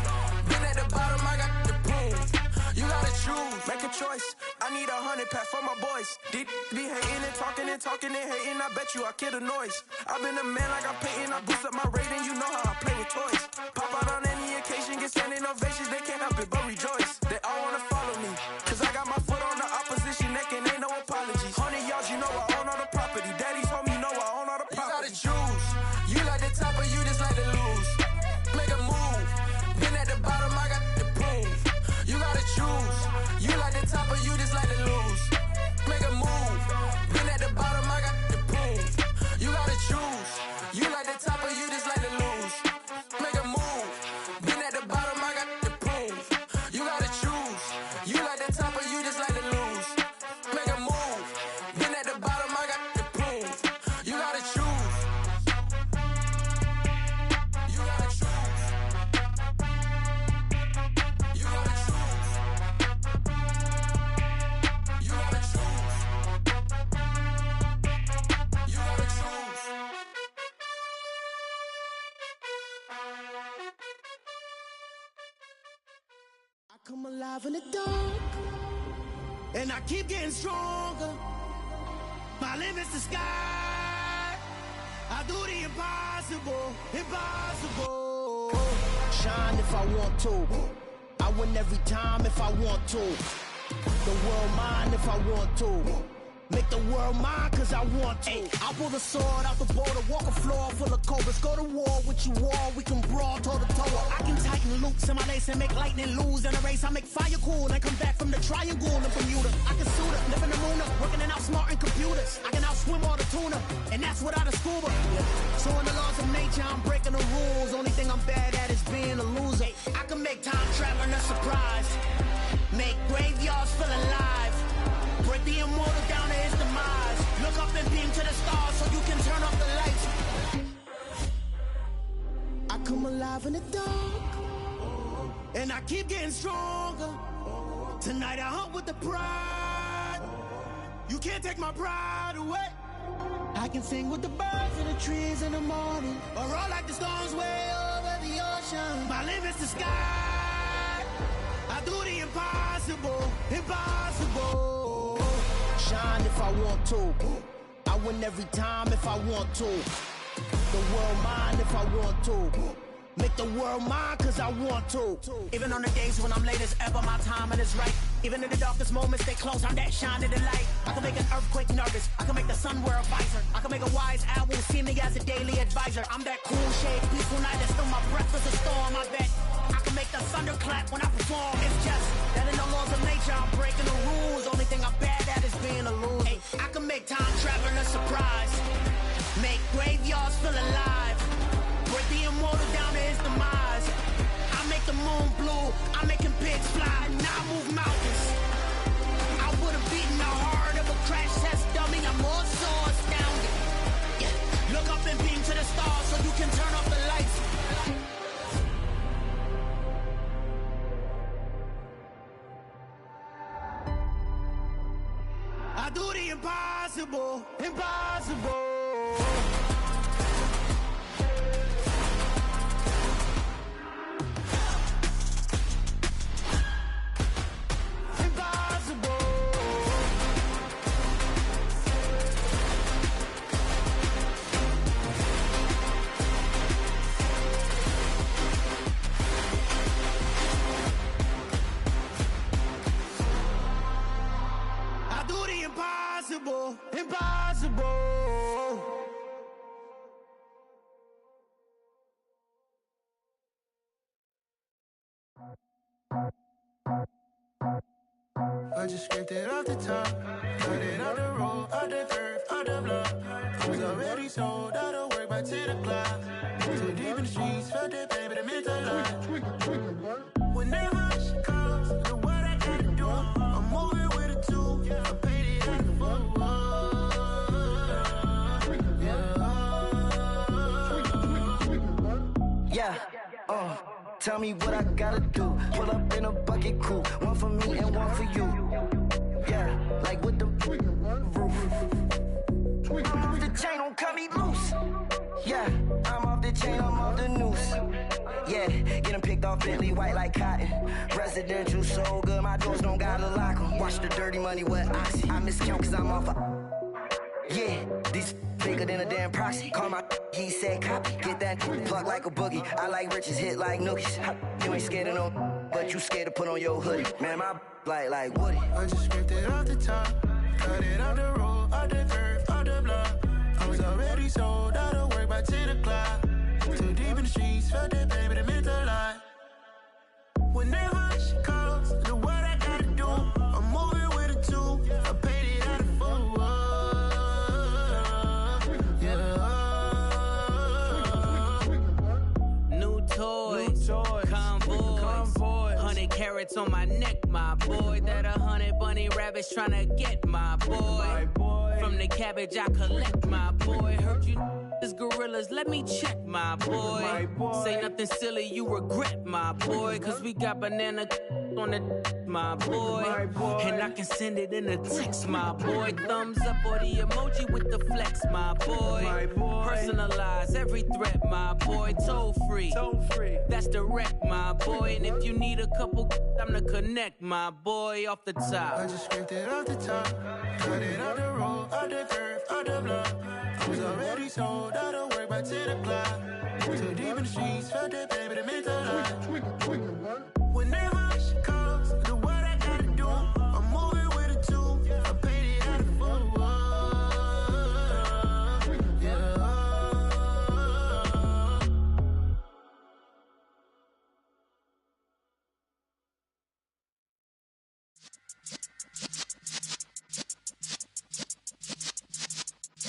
Been at the bottom, I got the proof. You gotta choose. Make a choice. I need 100 pack for my boys. Be hating and talking and hating. I bet you I kill the noise. I've been a man like I'm Peyton. I boost up my rating. You know how I play with toys. Pop out on any occasion, get standing ovations. They can't help it but rejoice. They all wanna follow me. Cause I got my foot on the opposition neck and ain't no apologies. 100 yards, you know I own all the property. Daddy's home, you know I own all the property. You gotta choose. You like the top or you just like to lose. Make a move. Been at the bottom, I got the proof. You gotta choose. You like the top or you just like to lose. Make a move. Been at the bottom, I got the proof. You gotta choose. You like the top or you just like to lose. Make a move. Been at the bottom, I got the proof. You gotta choose. You like the top or you just like to lose. Make a move. Been at the bottom, I got the proof. You gotta choose. You gotta choose. You gotta choose. You gotta choose. You gotta choose. I come alive in the dark, and I keep getting stronger. My limit's the sky. I do the impossible, impossible. Shine if I want to. I win every time if I want to. The world mine if I want to. Make the world mine cause I want to. I pull the sword out the border, walk a floor full of cobras. Go to war with you all, we can brawl toe to toe. I can tighten loops in my lace and make lightning lose in a race. I make fire cool and come back from the triangle in Bermuda. I can suit up, live in the moon up, working and outsmarting computers. I can outsmart swim all the tuna, and that's without a scuba. So in the laws of nature, I'm breaking the rules. Only thing I'm bad at is being a loser. I can make time traveling a surprise, make graveyards feel alive, break the immortal down to his demise. Look up and beam to the stars so you can turn off the lights. I come alive in the dark, and I keep getting stronger. Tonight I hunt with the pride. You can't take my pride away. I can sing with the birds and the trees in the morning, or roll like the storms way over the ocean. My limit's the sky. I do the impossible, impossible. Shine if I want to. I win every time if I want to. The world mine if I want to. Make the world mine cause I want to. Even on the days when I'm late as ever, my timing is right. Even in the darkest moments, they close, I'm that shine of the light. I can make an earthquake nervous, I can make the sun wear a visor. I can make a wise owl see me as a daily advisor. I'm that cool shade, peaceful night that's still my breath is a storm, I bet. I can make the thunder clap when I perform. It's just that in the laws of nature, I'm breaking the rules. Only thing I'm bad at is being a loser. Hey, I can make time traveling a surprise, make graveyards feel alive, break the immortal down to his demise. I make the moon blue, I'm making pigs fly, now I move mountains. I would've beaten the heart of a crash test dummy, I'm more so astounded. Yeah. Look up and beam to the stars so you can turn off the lights. I do the impossible, impossible. Impossible, impossible. I just scraped it off the top, cut it out the road, out the curve, out the block. I was already sold out of work by 10 o'clock. Too deep in the streets, felt that baby, the mental lie. Whenever she calls, the what I gotta do, I'm moving with a two. I paid it out the full. Yeah, tell me what I gotta do. Pull up in a bucket crew, one for me and one for you. Yeah, like with the roof. I'm off the chain, don't cut me loose. Yeah, I'm off the chain, I'm off the noose. Yeah, getting picked off Bentley white like cotton. Residential so good, my doors don't gotta lock 'em. Watch the dirty money with oxy. I miscount cause I'm off yeah, these bigger than a damn proxy. Call my he said copy. Get that plug like a boogie. I like riches, hit like nookies. You ain't scared of no, but you scared to put on your hoodie. Man, my like Woody. I just scraped it off the top, cut it out the road, out the curve, out the block. I was already sold out of work by 10 o'clock. Too deep in the streets, felt that baby, the mental lie. Whenever she calls, the what I gotta do, I'm moving with a two. I paid it out of full. Convoy, 100 carats on my neck, my boy. That 100 bunny rabbits tryna get my boy. From the cabbage I collect, my boy. Heard you is gorillas, let me check, my boy. Say nothing silly, you regret, my boy. Cause we got banana on the my boy. And I can send it in a text, my boy. Thumbs up or the emoji with the flex, my boy. Personalize every threat, my boy. Toll free, that's direct, my boy. And if you need a couple, I'm the connect, my boy. Off the top, I just scraped it off the top, cut it out the road, out the curve, out the block. I was already sold out of work by 10 o'clock. Too deep in the streets, felt that baby, the mental lie. Whenever she calls, the what I gotta do, I'm moving with a two. I paid it out of full.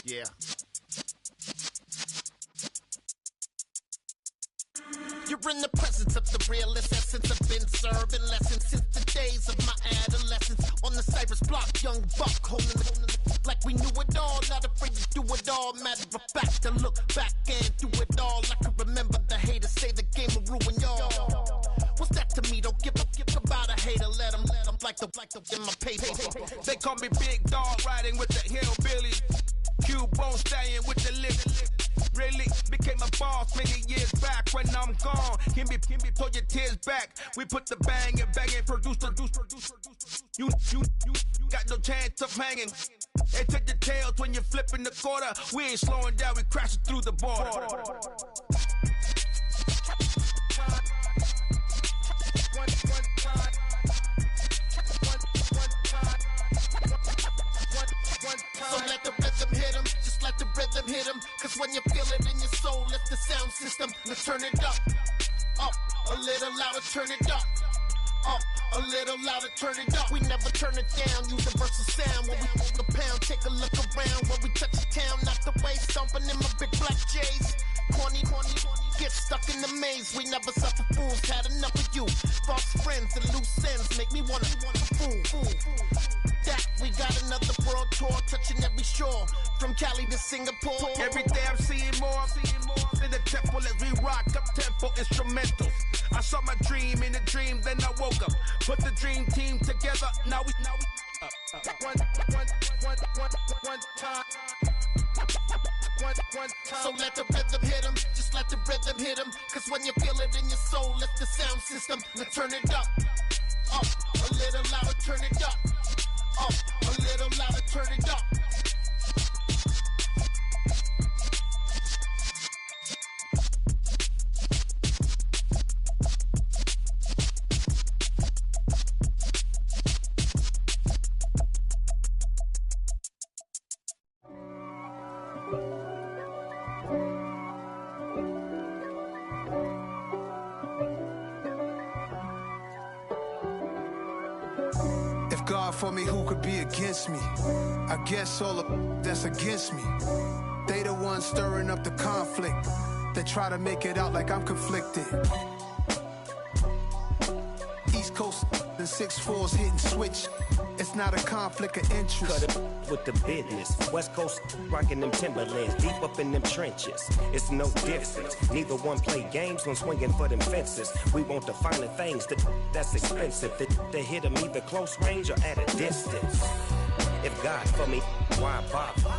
Yeah. You're in the presence of the realest essence. I've been serving lessons since the days of my adolescence. On the Cypress block, young buck holding the like we knew it all. Not afraid to do it all. Matter of fact, to look back and do it all. I can remember the haters say the game will ruin y'all. What's that to me? Don't give about a hater. Let them like the in my paper. They call me Big Dog, riding with the hillbilly. Cubone staying with the lift. Really became a boss many years back. When I'm gone, can be pull your tears back. We put the bang and produce. You got no chance of hanging. They take the tails when you're flipping the quarter. We ain't slowing down, we crashing through the border. So let the rhythm hit him, just let the rhythm hit him. Cause when you feel it in your soul, lift the sound system. Now turn it up, a little louder, turn it up, a little louder, turn it up. We never turn it down, universal sound. When we hold the pound, take a look around. When we touch the town, not the way, stomping in my big black J's. Corny, get stuck in the maze. We never suffer fools, had enough of you. False friends and loose ends make me wanna fool. That we got another world tour, touching every shore, from Cali to Singapore. Every day I'm seeing more in the temple as we rock up tempo instrumentals. I saw my dream in a dream, then I woke up. Put the dream team together. Now we one time. So let the rhythm hit him, just let the rhythm hit him. Cause when you feel it in your soul, lift the sound system. Now turn it up, a little louder, turn it up, a little louder, turn it up. God for me, who could be against me? I guess all of that's against me. They the ones stirring up the conflict. They try to make it out like I'm conflicted. East Coast and 6'4's hitting switch. It's not a conflict of interest. Cut it with the business. West Coast rocking them Timberlands, deep up in them trenches. It's no difference. Neither one play games when swinging for them fences. We want the finer things that's expensive. They hit them either close range or at a distance. If God for me, why bother?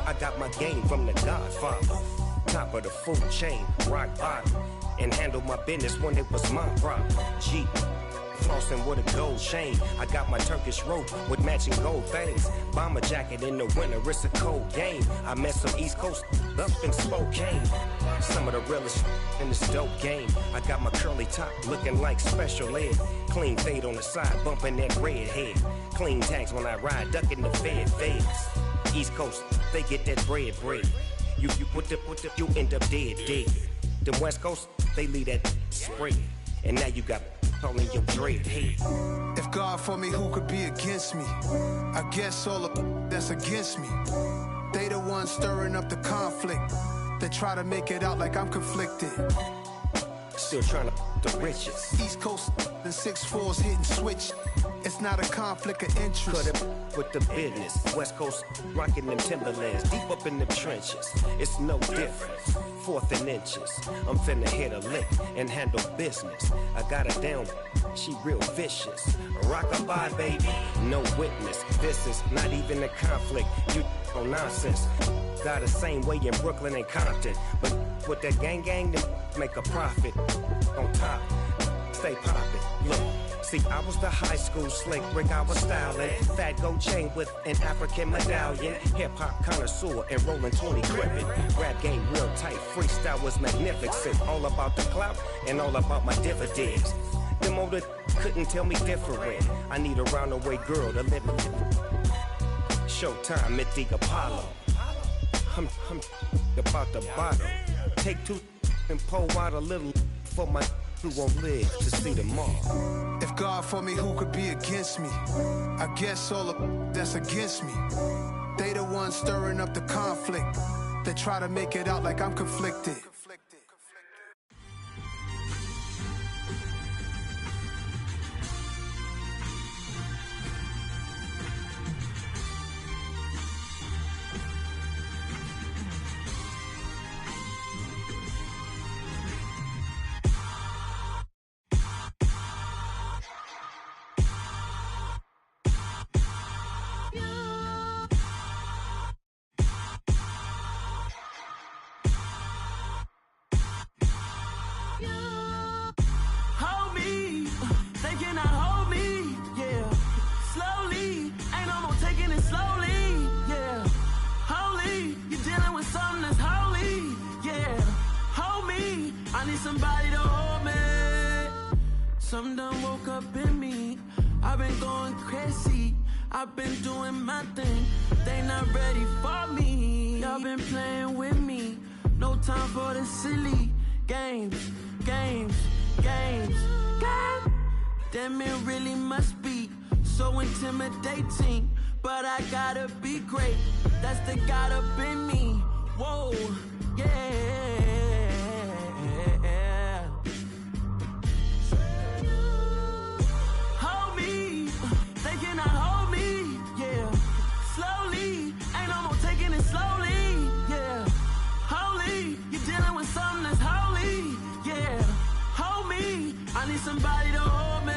I got my game from the Godfather. Top of the food chain, rock bottom. And handle my business when it was my problem. G. Flossing with a gold chain. I got my Turkish rope with matching gold things. Bomber jacket in the winter, it's a cold game. I met some East Coast up in Spokane. Some of the realest in this dope game. I got my curly top looking like special ed. Clean fade on the side, bumping that red head. Clean tags when I ride, ducking the feds. East Coast, they get that bread. You put the, you end up dead. Them West Coast, they leave that spray. And now you got in your dread head. If God for me, who could be against me? I guess all of that's against me. They the ones stirring up the conflict. They try to make it out like I'm conflicted. Still trying to the riches. East Coast and 6'4's hitting switch. It's not a conflict of interest. Cut it with the business. West Coast rocking them Timberlands, deep up in them trenches. It's no difference. 4th and inches. I'm finna hit a lick and handle business. I got her down, she real vicious. Rock-a-bye, baby, no witness. This is not even a conflict. You no nonsense. Got the same way in Brooklyn and Compton. But with that gang, then make a profit. On top, stay poppin'. Look. See, I was the high school slick Rick, I was styling. Fat gold chain with an African medallion. Hip-hop connoisseur and rolling 20 gripping. Rap game real tight, freestyle was magnificent. All about the clout and all about my dividends. Them older couldn't tell me different. I need a roundaway girl to live in. Showtime at the Apollo. I'm about the bottle. Take 2 and pour out a little for my who won't live to see tomorrow. If God for me, who could be against me? I guess all the that's against me. They the ones stirring up the conflict. They try to make it out like I'm conflicted. Somebody to hold me. Something done woke up in me. I've been going crazy. I've been doing my thing. They not ready for me. Y'all been playing with me. No time for the silly games. Damn, it really must be so intimidating. But I gotta be great. That's the God up in me. Whoa, yeah. Somebody to hold me.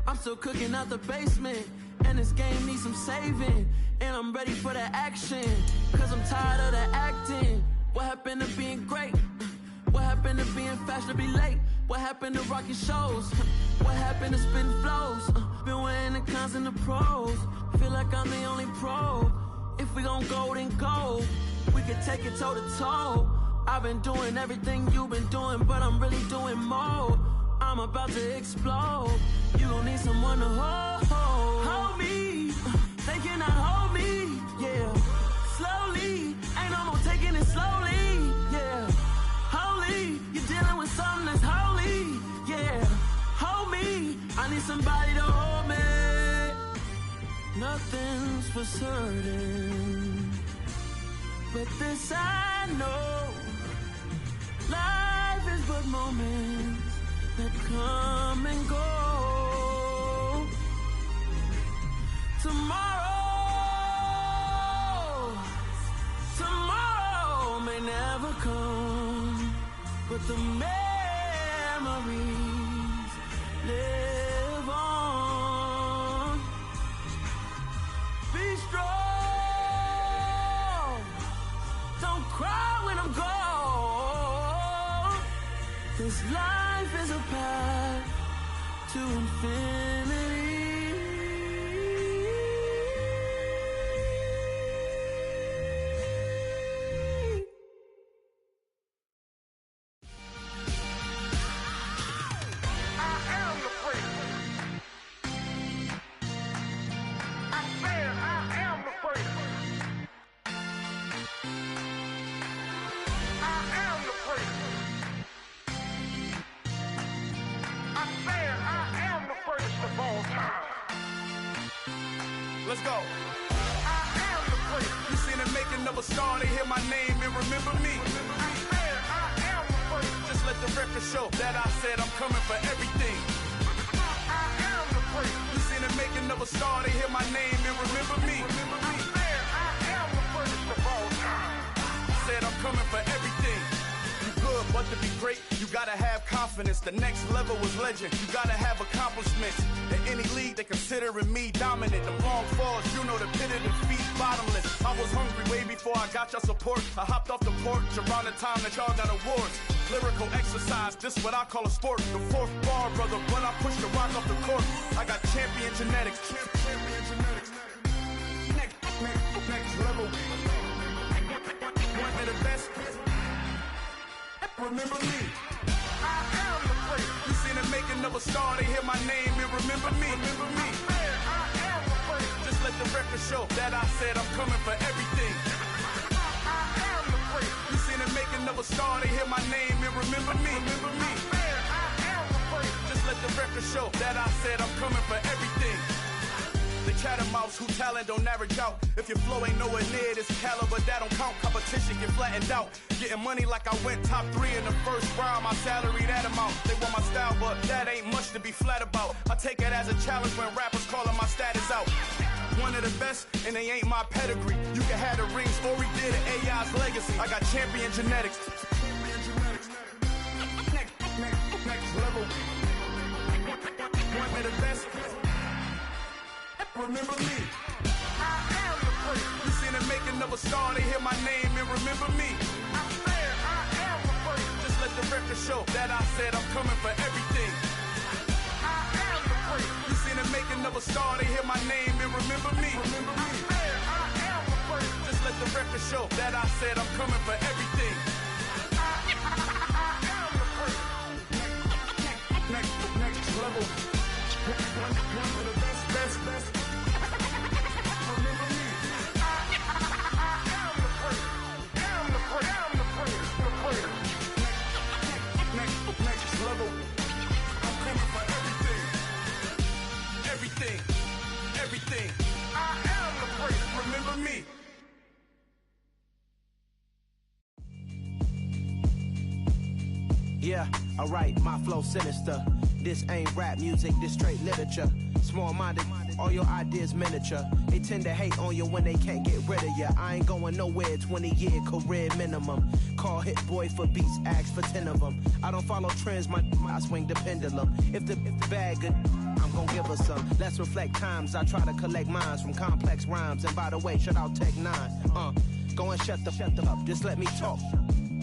I'm still cooking out the basement, and this game needs some saving. And I'm ready for the action, cause I'm tired of the acting. What happened to being great? What happened to being fashionably late? What happened to rocking shows? What happened to spitting flows? Been weighing the cons and the pros. Feel like I'm the only pro. If we gon' go, then go. We can take it toe to toe. I've been doing everything you've been doing, but I'm really doing more. I'm about to explode. You gon' need someone to hold me. They cannot hold me, yeah. Slowly, ain't no more taking it slowly, yeah. Holy, you're dealing with something that's holy, yeah. Hold me, I need somebody to hold me. Nothing's for certain, but this I know. Life is but moments that come and go. Tomorrow may never come, but the memories live on. Be strong, don't cry when I'm gone. This life is a path to infinity. Let's go. I am the place. You seen the making of a star, they hear my name and remember me. I am the place. Just let the record show that I said I'm coming for everything. I am the place. You seen the making of a star, they hear my name and remember me. I am the first of all time. Said I'm coming for everything. You good, but to be great, you gotta have confidence. The next level was legend. You gotta have accomplishments. In any league, they considering me dominant. The long falls, you know the pit of defeat, bottomless. I was hungry way before I got your support. I hopped off the porch around the time that y'all got awards. Lyrical exercise, this what I call a sport. The fourth bar, brother, when I push the rock off the court. I got champion genetics. Champion genetics. Next level. One of the best. Remember me. I am the place. You seen the making of a star, they hear my name and remember me. Remember me. I am the place. Just let the record show that I said I'm coming for everything. I am the place. You seen the making of a star, they hear my name and remember me. Remember me. record show that I said I'm coming for everything. The catamounts who talent don't average out. If your flow ain't nowhere near this caliber, that don't count. Competition get flattened out. Getting money like I went top 3 in the first round. My salary that amount. They want my style, but that ain't much to be flat about. I take it as a challenge when rappers calling my status out. One of the best, and they ain't my pedigree. You can have the rings, or we did it, AI's legacy. I got champion genetics. Next level. One of the best. Remember me. I am the first. You seen the making of a star, they hear my name and remember me. I said I am the first. Just let the record show that I said I'm coming for everything. I am the first. You seen the making of a star, they hear my name and remember me. Remember me. I said I am the first. Just let the record show that I said I'm coming for everything. I am the first. Next level. One of the best. Remember me. I am the first. I'm the first. Next level. I'm coming for everything. I am the first. Remember me. Yeah, alright, my flow sinister. This ain't rap music, this straight literature. Small-minded, all your ideas miniature. They tend to hate on you when they can't get rid of you. I ain't going nowhere, 20-year career minimum. Call Hit Boy for beats, ask for 10 of them. I don't follow trends, I swing the pendulum. If the bag good, I'm gon' give her some. Let's reflect times, I try to collect minds from complex rhymes. And by the way, shout out Tech 9. Go and shut the up, just let me talk.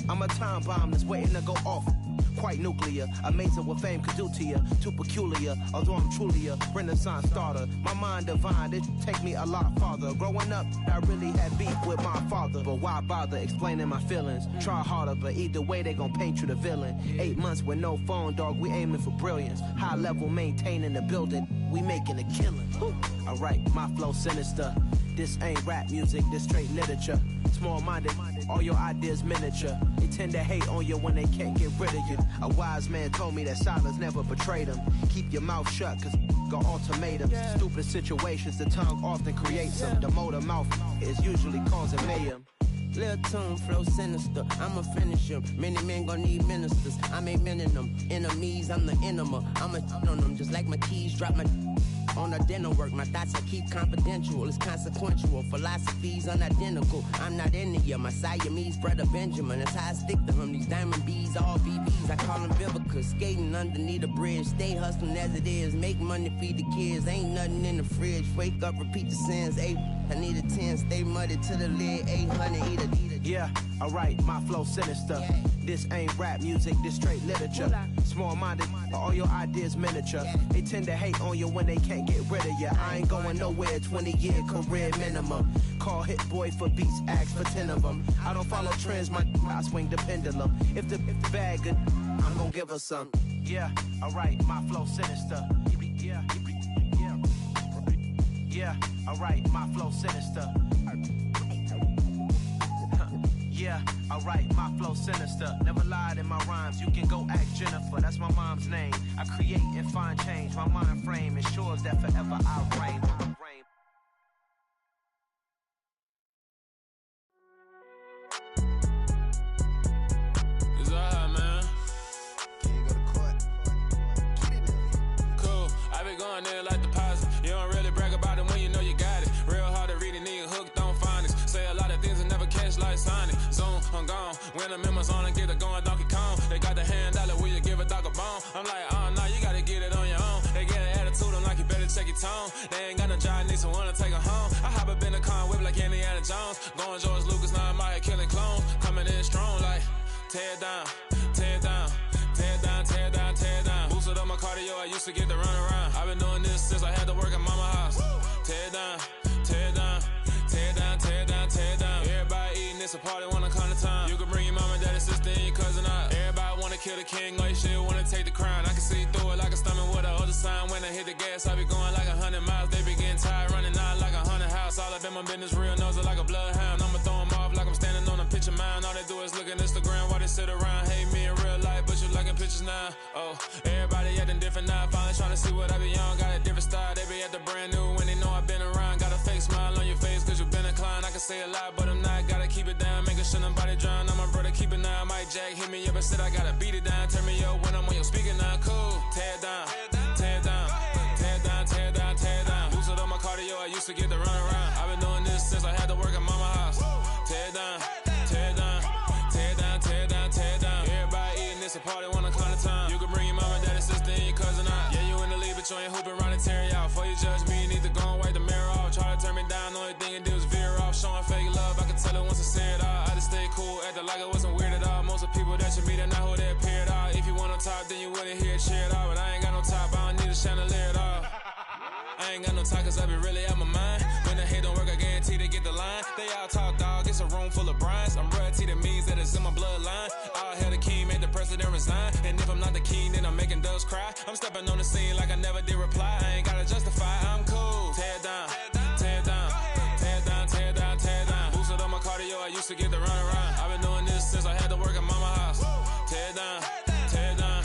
I'm a time bomb that's waiting to go off. Quite nuclear, amazing what fame could do to you. Too peculiar, although I'm truly a renaissance starter. My mind divine, it take me a lot farther. Growing up, I really had beef with my father. But why bother explaining my feelings? Try harder, but either way they gon' paint you the villain. 8 months with no phone, dog, we aiming for brilliance. High level maintaining the building, we making a killing. Alright, my flow sinister. This ain't rap music, this straight literature. Small-minded, all your ideas miniature. They tend to hate on you when they can't get rid of you. A wise man told me that silence never betrayed him. Keep your mouth shut, cause got ultimatums. Stupid situations, the tongue often creates them. The motor mouth is usually causing mayhem. Lil' tune, flow sinister, I'ma finish him. Many men gon' need ministers, I ain't many them. Enemies, I'm the enema, I'ma on them. Just like my keys, drop my on the dinner work. My thoughts I keep confidential, it's consequential. Philosophies unidentical, I'm not into you. My Siamese brother Benjamin, that's how I stick to him. These diamond bees, all BBs, I call them Vivica. Skating underneath the bridge, stay hustling as it is. Make money, feed the kids, ain't nothing in the fridge. Wake up, repeat the sins, I need a 10, stay muddy to the lid, 800, eat a. Yeah, alright, my flow sinister. This ain't rap music, this straight literature. Small-minded, all your ideas miniature. They tend to hate on you when they can't get rid of you. I ain't going nowhere, 20-year career minimum. Call Hit Boy for beats, ask for 10 of them. I don't follow trends, I swing the pendulum. If the bag good, I'm gon' give her some. Yeah, alright, my flow sinister. Yeah, alright, my flow sinister. Yeah, alright, my flow sinister. Never lied in my rhymes, you can go ask Jennifer. That's my mom's name. I create and find change. My mind frame ensures that forever I'll reign. It's alright, man. Can you go to court? Cool, I been going there like deposit. You don't really brag about it when you know you got it. Real hard to read a nigga hooked on phonics. Say a lot of things and never catch like Sonic. Zoom, I'm gone. When I'm in my zone and get it going Donkey Kong. They got the $100, will you give a dog a bone? I'm like, oh no, you gotta get it on your own. They get an attitude, I'm like, you better check your tone. They ain't got no job, need someone to take her home. I hop up in the car and whip like Indiana Jones. Going George Lucas, now I'm out here killing clones. Coming in strong like, tear down, tear down, tear down, tear down, tear down. Boosted up my cardio, I used to get to run around. I've been doing this since I had to work at mama house. Tear down, tear down, tear down, tear down, tear down. Everybody eating, it's a party when I come to time. You can bring your mama, daddy, sister, and your cousin out. Everybody wanna kill the king, like shit, wanna take the crown. I can see through it like a stomach with a other sign. When I hit the gas, I be going like 100 miles. They be getting tired, running out like 100 house. All up in my business, real nose like a bloodhound. I'ma throw them off like I'm standing on a picture mound. All they do is look at Instagram while they sit around. Hate me in real life, but you liking pictures bitches now. Oh, everybody acting different now. Finally trying to see what I be on. Got a different style, they be at the brand new when they know I've been around. Got a fake smile on your face cause you been inclined. I can say a lot, but I'm not. Gotta keep it down, making sure nobody drown. I'm my brother, keep it down. Mike Jack hit me up and said I gotta beat it down. Turn me up when I'm on your speaker now. Cool, tear it down, tear it down, tear it down, tear it down, tear it down. Lose it on my cardio, I used to get to run around. I've been doing this since I had to work at mama house. Tear it down, tear it down, tear it down, tear it down, tear it down. Everybody eating this a party, one o'clock of time. You can bring your mama, daddy, sister, and your cousin out. Yeah, you in the league, but you ain't hooping around and tear you out. Before you judge me, you need to go and wipe the mirror off. Try to turn me down, the only thing you do is veer off. Showing fake love, I can tell it once I see it all. I just stay cool, acting like it wasn't weird at all. Most of the people that you meet are not who they appear at all. If you want on top, then you wouldn't hear it cheer at all. But I ain't got no top, I don't need a chandelier at all. I ain't got no time cause I be really out my mind. When the hate don't work, I guarantee they get the line. They all talk, dog, it's a room full of Bryans. I'm royalty, that means that it's in my bloodline. All hell the king, made the president resign. And if I'm not the king, then I'm making doves cry. I'm stepping on the scene like I never did reply. I ain't gotta justify, I'm cool. Tear it down, tear it down, tear it down, tear it down, tear it down. Boosted on my cardio, I used to get to run around. I've been doing this since I had to work at mama house. Tear it down, tear it down,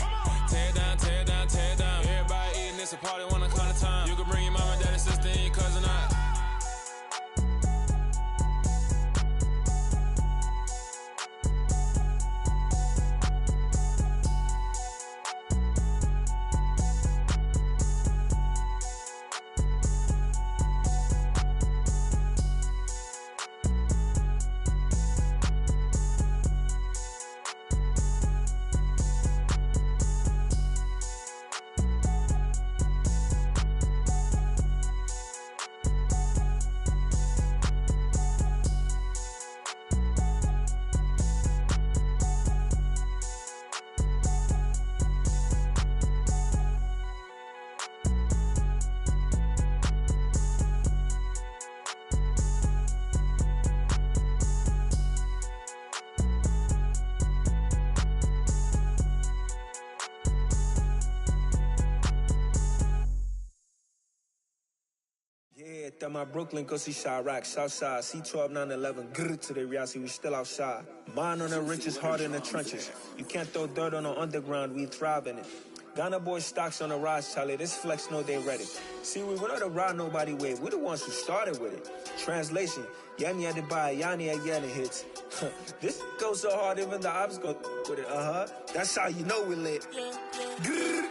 tear it down, tear it down, tear it down. Everybody eating this a party, 1 o'clock of time. You can bring your mama, daddy, sister, and your cousin out. At my Brooklyn, go see Chirac, Southside, C12, 911, grrr to the reality, we still outside. Mine on the richest, heart in the trenches. You can't throw dirt on the underground, we thrive in it. Ghana boys stocks on the rise, Charlie, this flex know they ready. See, we were not to ride nobody with, we're the ones who started with it. Translation, Yanni had to buy, Yanni had Yanni hits. This goes so hard, even the ops go with it, That's how you know we lit. Grrr,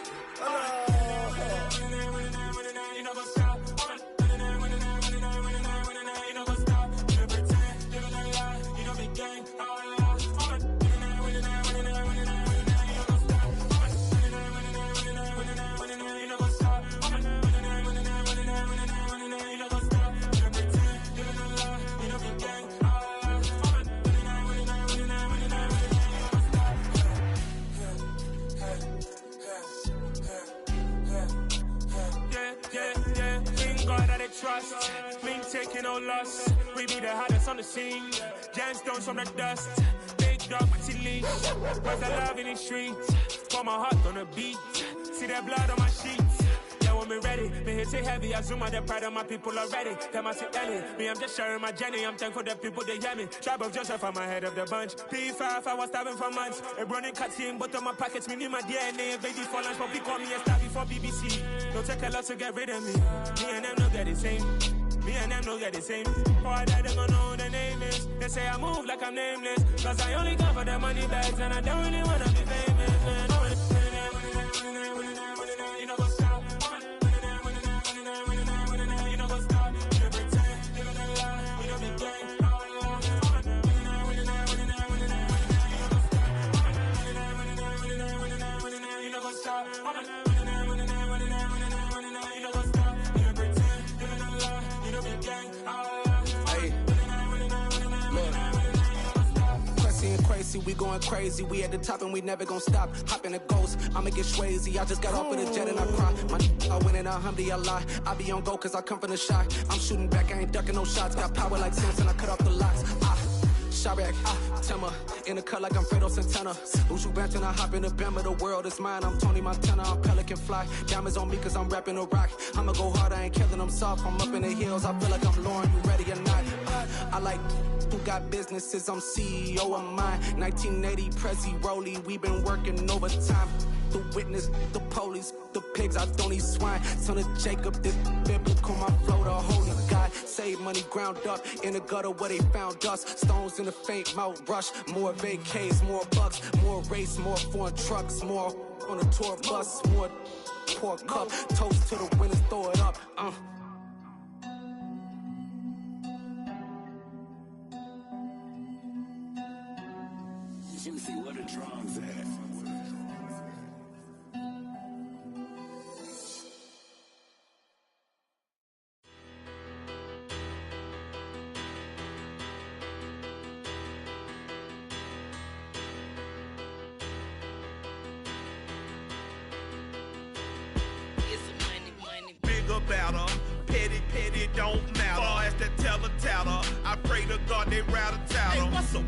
Trust, me taking no loss. We be the hottest on the scene. Gemstones from the dust. Big dog with your leash. Where's the love in the streets? Pour my heart on the beat. See that blood on my sheets. Yeah, when me ready, me hit it heavy. I zoom out the pride of my people already. Them I see Ellie. Me, I'm just sharing my journey. I'm thankful the people they hear me. Tribe of Joseph, I'm ahead of the bunch. P5, I was starving for months. A running cutscene, but on my pockets, me need my DNA. Baby for lunch, but we call me a star before BBC. Don't take a lot to get rid of me. Me and them no get the same. Me and them no get the same. Boy, that they gonna know who the name is. They say I move like I'm nameless. Cause I only come for the money bags and I don't really wanna be famous, man. You know what's up? You know what's up? You pretend, living a lie. We don't be gang. You know what's up? Crazy, we going crazy. We at the top and we never gonna stop. Hop in a ghost, I'ma get swayzy. I just got off of the jet and I cry. My I win in a Humvee, I lie. I be on go cause I come from the shot. I'm shooting back, I ain't ducking no shots. Got power like Samson, I cut off the locks. Chirac, Tema, in the cut like I'm Fredo Santana. Uju Banton, I hop in the Bama, the world is mine. I'm Tony Montana, I'm Pelican Fly. Diamonds on me cause I'm rapping a rock. I'ma go hard, I ain't killing them soft. I'm up in the hills, I feel like I'm Lauren, you ready or not? I like who got businesses, I'm CEO of mine. 1980 Prezi Rolly, we been working overtime. the witness, the police, the pigs, I don't eat swine. Son of Jacob, this biblical, my flow, the holy God. Save money ground up in the gutter where they found us. Stones in the faint Mount Rush. More vacays, more bucks, more race, more foreign trucks, more on a tour bus, more pour cup. Toast to the winners, throw it up. Jimmy, where the drums at? Better, petty don't matter. Far as the tatter, I pray to God they rattle tattle. Hey, what's a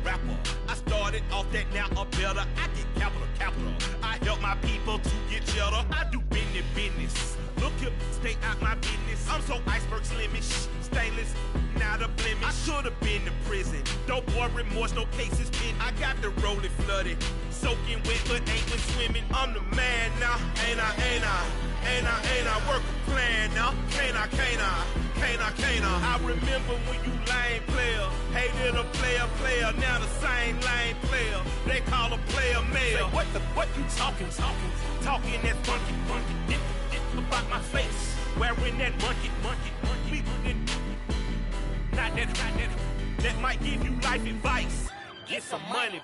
rapper? I started off that, now I'm better. I get capital. I help my people to get cheddar. I do business. Look here, stay out my business. I'm so iceberg slimish, stainless, not a blemish. I should've been to prison. Don't boy remorse, no cases pinned. I got the rolling flooded, soaking wet, but ain't been swimming. I'm the man now, ain't I? Work a plan now, can't I? I remember when you lame player, hated a player, now the same lame player. They call a player mayor. Say, what you talking? Talking that funky, dip about my face. Wearing that monkey. Not that might give you life advice. Get some money.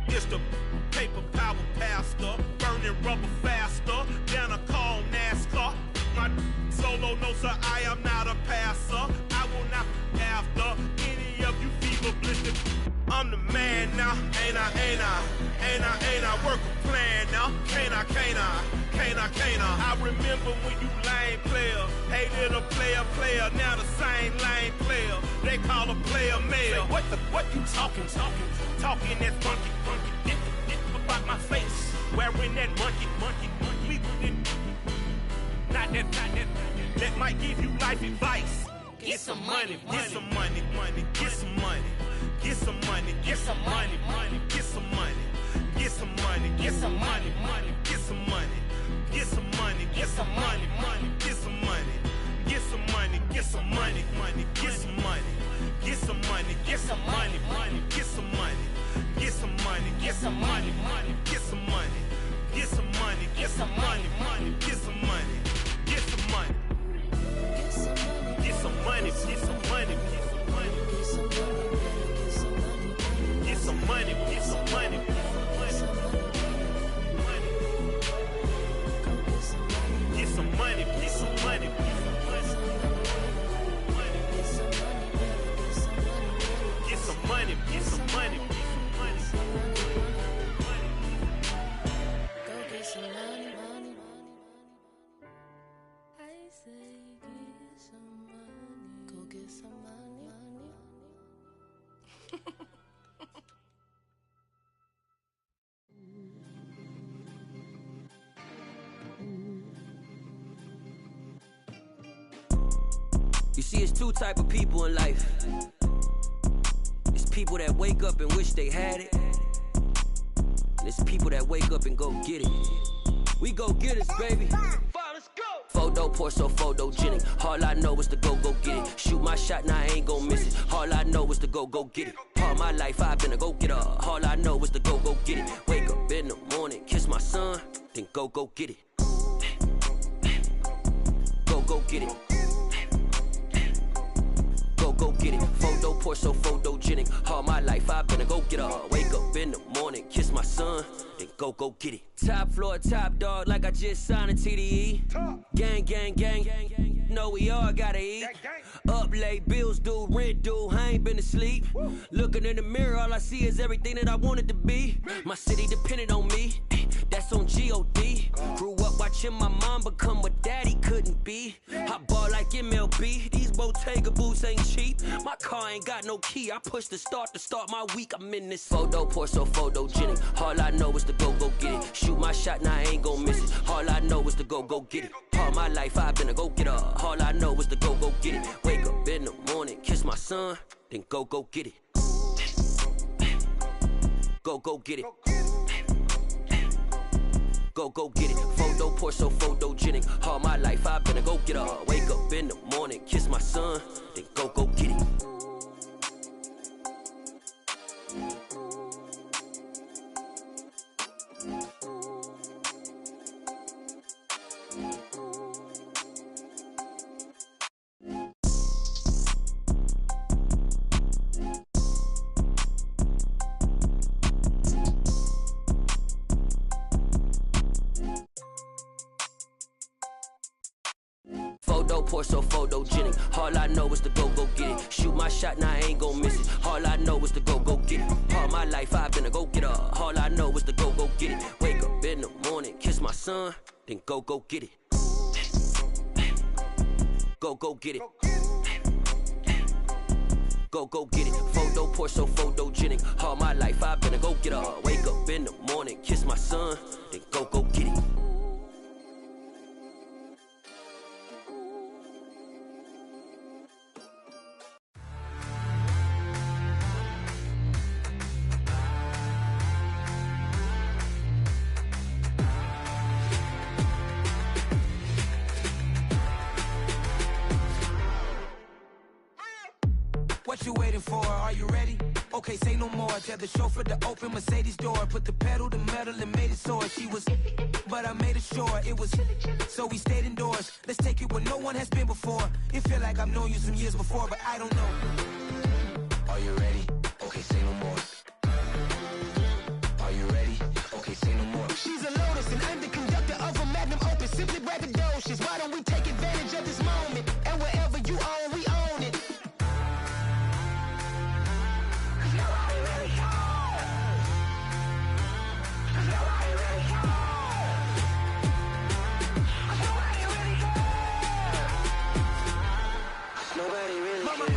It's the paper power pastor, burning rubber faster, down a call NASCAR. My solo, no sir, I am not a passer. I will not after any of you fever blistered. I'm the man now, ain't I? Work a plan now, can't I? I remember when you lame player, hated a player, now the same lame player. They call a player mayor. Say, what you talking? Talking that funky, dip about my face. Wearing that monkey. Not that might give you life advice. Get some money. You see, it's two type of people in life. It's people that wake up and wish they had it. And it's people that wake up and go get it. We go get it, baby. Photo poor, so photogenic. All I know is to go get it. Shoot my shot, now I ain't gon' miss it. All I know is to go get it. All my life I've been a go-getter. All I know is to go get it. Wake up in the morning, kiss my son, then go get it. Go get it. Go get it. Photo poor, so photogenic. All my life I've been a go-getter. Wake up in the morning, kiss my son, then go get it. Top floor, top dog, like I just signed a TDE. Gang. Know we all gotta eat. Up late, bills due, rent due, I ain't been asleep. Looking in the mirror, all I see is everything that I wanted to be. My city depended on me. that's on G.O.D. Grew up watching my mom become what daddy couldn't be. I ball like MLB, these Bottega boots ain't cheap. My car ain't got no key, I push the start to start my week. I'm in this photo, pour so photogenic. All I know is to go get it. Shoot my shot, now I ain't gon' miss it. All I know is to go get it. All my life I've been a go-getter. All I know is to go get it. Wake up in the morning, kiss my son, then go get it. Go get it. Go get it. Photo, pour so photogenic. All my life I've been a go-getter. Wake up in the morning, kiss my son, then go get it. Pour so photogenic. All I know is to go get it. Shoot my shot, now I ain't gon' miss it. All I know is to go get it. All my life I've been a go-getter. All I know is to go get it. Wake up in the morning, kiss my son, then go get it. Go get it. Go get it. Photo, pour so photogenic. All my life I've been a go-getter. Wake up in the morning, kiss my son, then go get it. What you waiting for? Are you ready? Okay, say no more. Tell the chauffeur to open Mercedes door. Put the pedal to metal and made it soar. She was, but I made it sure it was. So we stayed indoors. Let's take it where no one has been before. It feel like I've known you some years before, but I don't know. Are you ready? Okay, say no more. Are you ready? Okay, say no more. She's a Lotus and I'm the conductor of a Magnum Opus. Simply braggadocious. Why don't we take advantage of this moment? And wherever you own, we own it.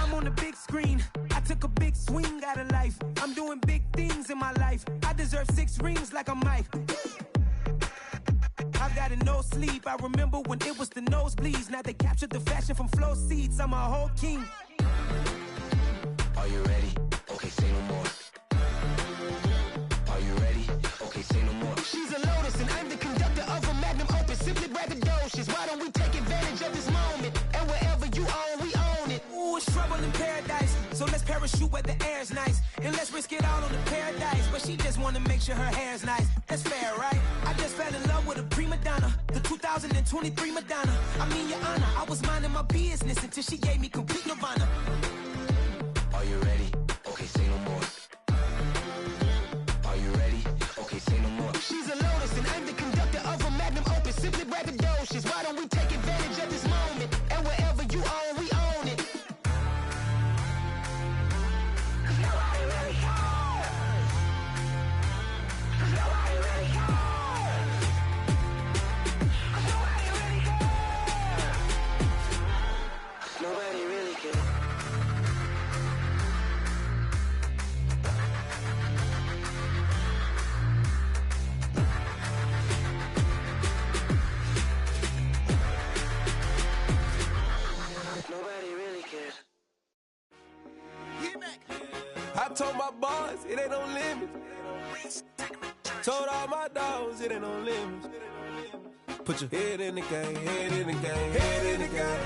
I'm on the big screen. I took a big swing out of life. I'm doing big things in my life. I deserve 6 rings like I'm Mike. I've got no sleep. I remember when it was the nosebleeds. Now they captured the fashion from flow seats. I'm a whole king. Are you ready? Okay, say no more. Are you ready? Okay, say no more. She's a Lotus and I'm the conductor of a Magnum Opus. Simply braggadocious. Why don't we take advantage of this moment? And wherever you own, we own it. Ooh, it's trouble in paradise. So let's parachute where the air's nice. And let's risk it all on the paradise. But she just wanna make sure her hair's nice. That's fair, right? I just fell in love with a prima donna. The 2023 Madonna. I mean, your honor, I was minding my business until she gave me complete nirvana. Are you ready? Okay, say no more. Are you ready? Okay, say no more. She's a Lotus and I'm the conductor of a Magnum Opus. Simply braggadocious. Why don't we take advantage of this moment? And wherever you own, we own it. Nobody really cares. Nobody really cares. Nobody really cares. Nobody really cares. I told my boys, it ain't no limits. Told all my dogs, it ain't no limits. Put your head in the game, head in the game, head in the game.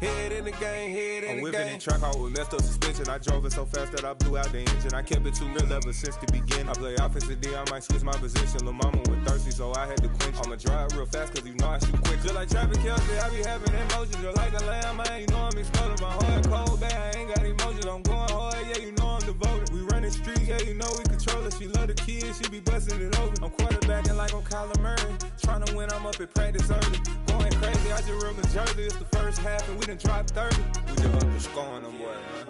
Head in the game, head in the game. I'm whipping the track out with messed up suspension. I drove it so fast that I blew out the engine. I kept it too real ever since the beginning. I play offensive D, I might switch my position. Lil' mama was thirsty, so I had to quench. I'ma drive real fast, cause you know I shoot quick. Just like Travis Kelce, I be having emotions. Just like a lamb, I ain't know I'm exploding. My heart cold, bad, I ain't got emotions. I'm going hard, yeah, you know I'm devoted. We running streets, yeah, you know we control it. She love the kids, she be busting it over. I'm quarterbacking like I'm Kyler Murray. Trying to win, I'm up at practice early. Going crazy, I just real the jersey. It's the first half and we done dropped 30. We just up to scoring them, boy, man.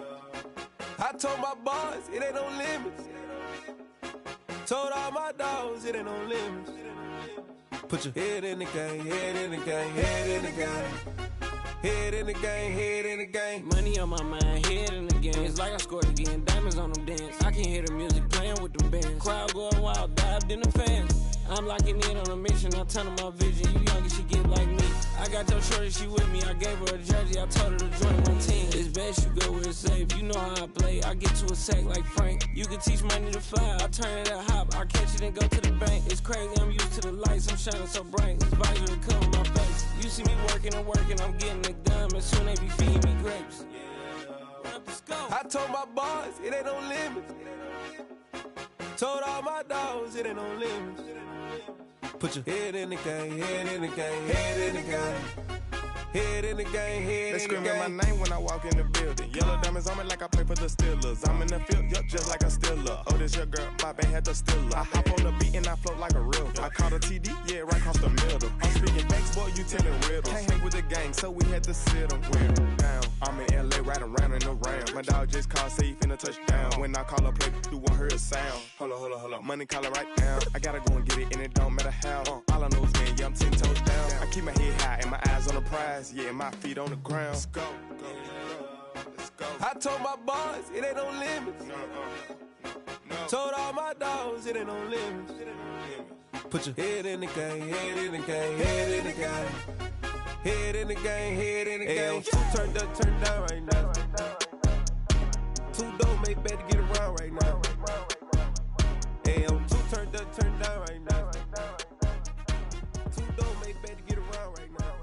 I told my boys, it ain't no limits. Told all my dogs it ain't no limits. Put your head in the game, head in the game, head in the game. Head in the game, head in the game. Money on my mind, head in the game. It's like I scored again, diamonds on them dance. I can hear the music playing with them bands. Crowd going wild, dived in the fans. I'm locking in on a mission, I'm turning my vision. You young and she get like me. I got your shorty, she with me. I gave her a jersey, I told her to join my team. It's best you go where it's safe. You know how I play, I get to a sack like Frank. You can teach money to fly, I turn it at hop. I catch it and go to the bank. It's crazy, I'm used to the lights, I'm shining so bright. This visor to cover my face. You see me working and working, I'm getting it done. And soon they be feeding me grapes. I told my boys it ain't no limits. Told all my dogs it ain't no limits. Put your head in the game, head in the game, head in the game. Head in the game, head in the game. They screaming my name when I walk in the building. Yellow diamonds on me like I play for the Steelers. I'm in the field, yup, just like a Steeler. Oh, this your girl, my band had the Steeler. I hop on the beat and I float like a river. I caught a TD, yeah, right across the middle. I'm speaking facts, boy, you telling riddles. Can't hang with the gang, so we had to sit them down. I'm in LA, riding round and around. My dog just called, say he finna touch down. When I call a play, you won't hear a sound. Hold up, money call it right now. I gotta go and get it, and it don't matter how. All I know is man, yeah, I'm 10 toes down. I keep my head high and my eyes on the prize. Yeah, my feet on the ground. Let's go. I told my boys it ain't no limits. Told all my dogs it ain't no limits. Put your head in the game, head in the game, head in the game. Head in the game, head in the game. Two turned up, turned down right now. Two dope make better get around right now. Hey, two turned up, turned down right now. Two dope make better get around right now.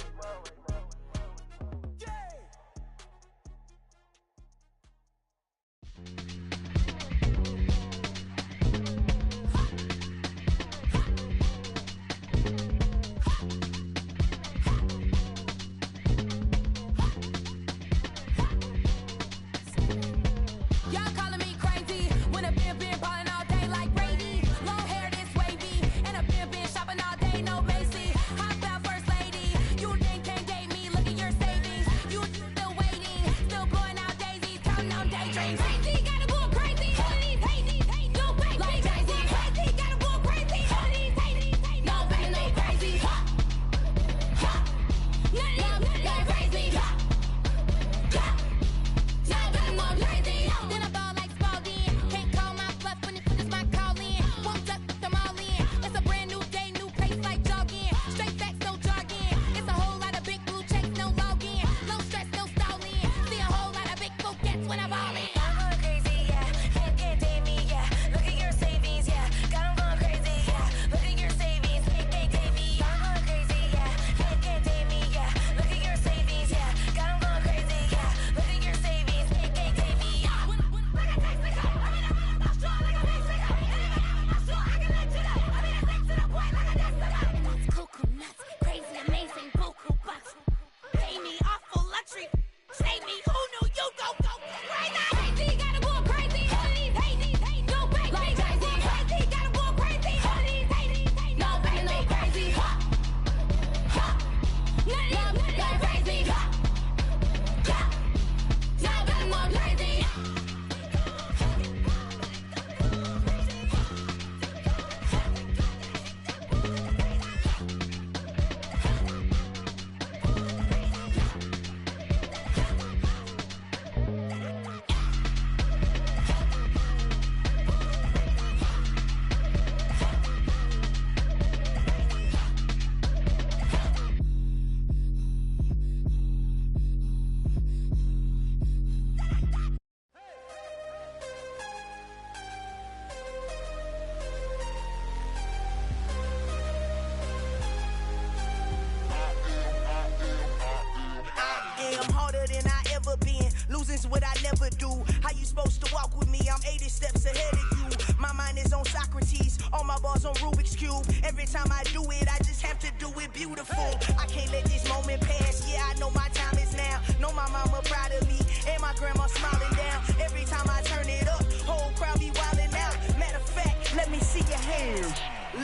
Losing's what I never do. How you supposed to walk with me? I'm 80 steps ahead of you. My mind is on Socrates, all my bars on Rubik's Cube. Every time I do it, I just have to do it beautiful. I can't let this moment pass. Yeah, I know my time is now. Know my mama proud of me, and my grandma smiling down. Every time I turn it up, whole crowd be wildin' out. Matter of fact, let me see your hands.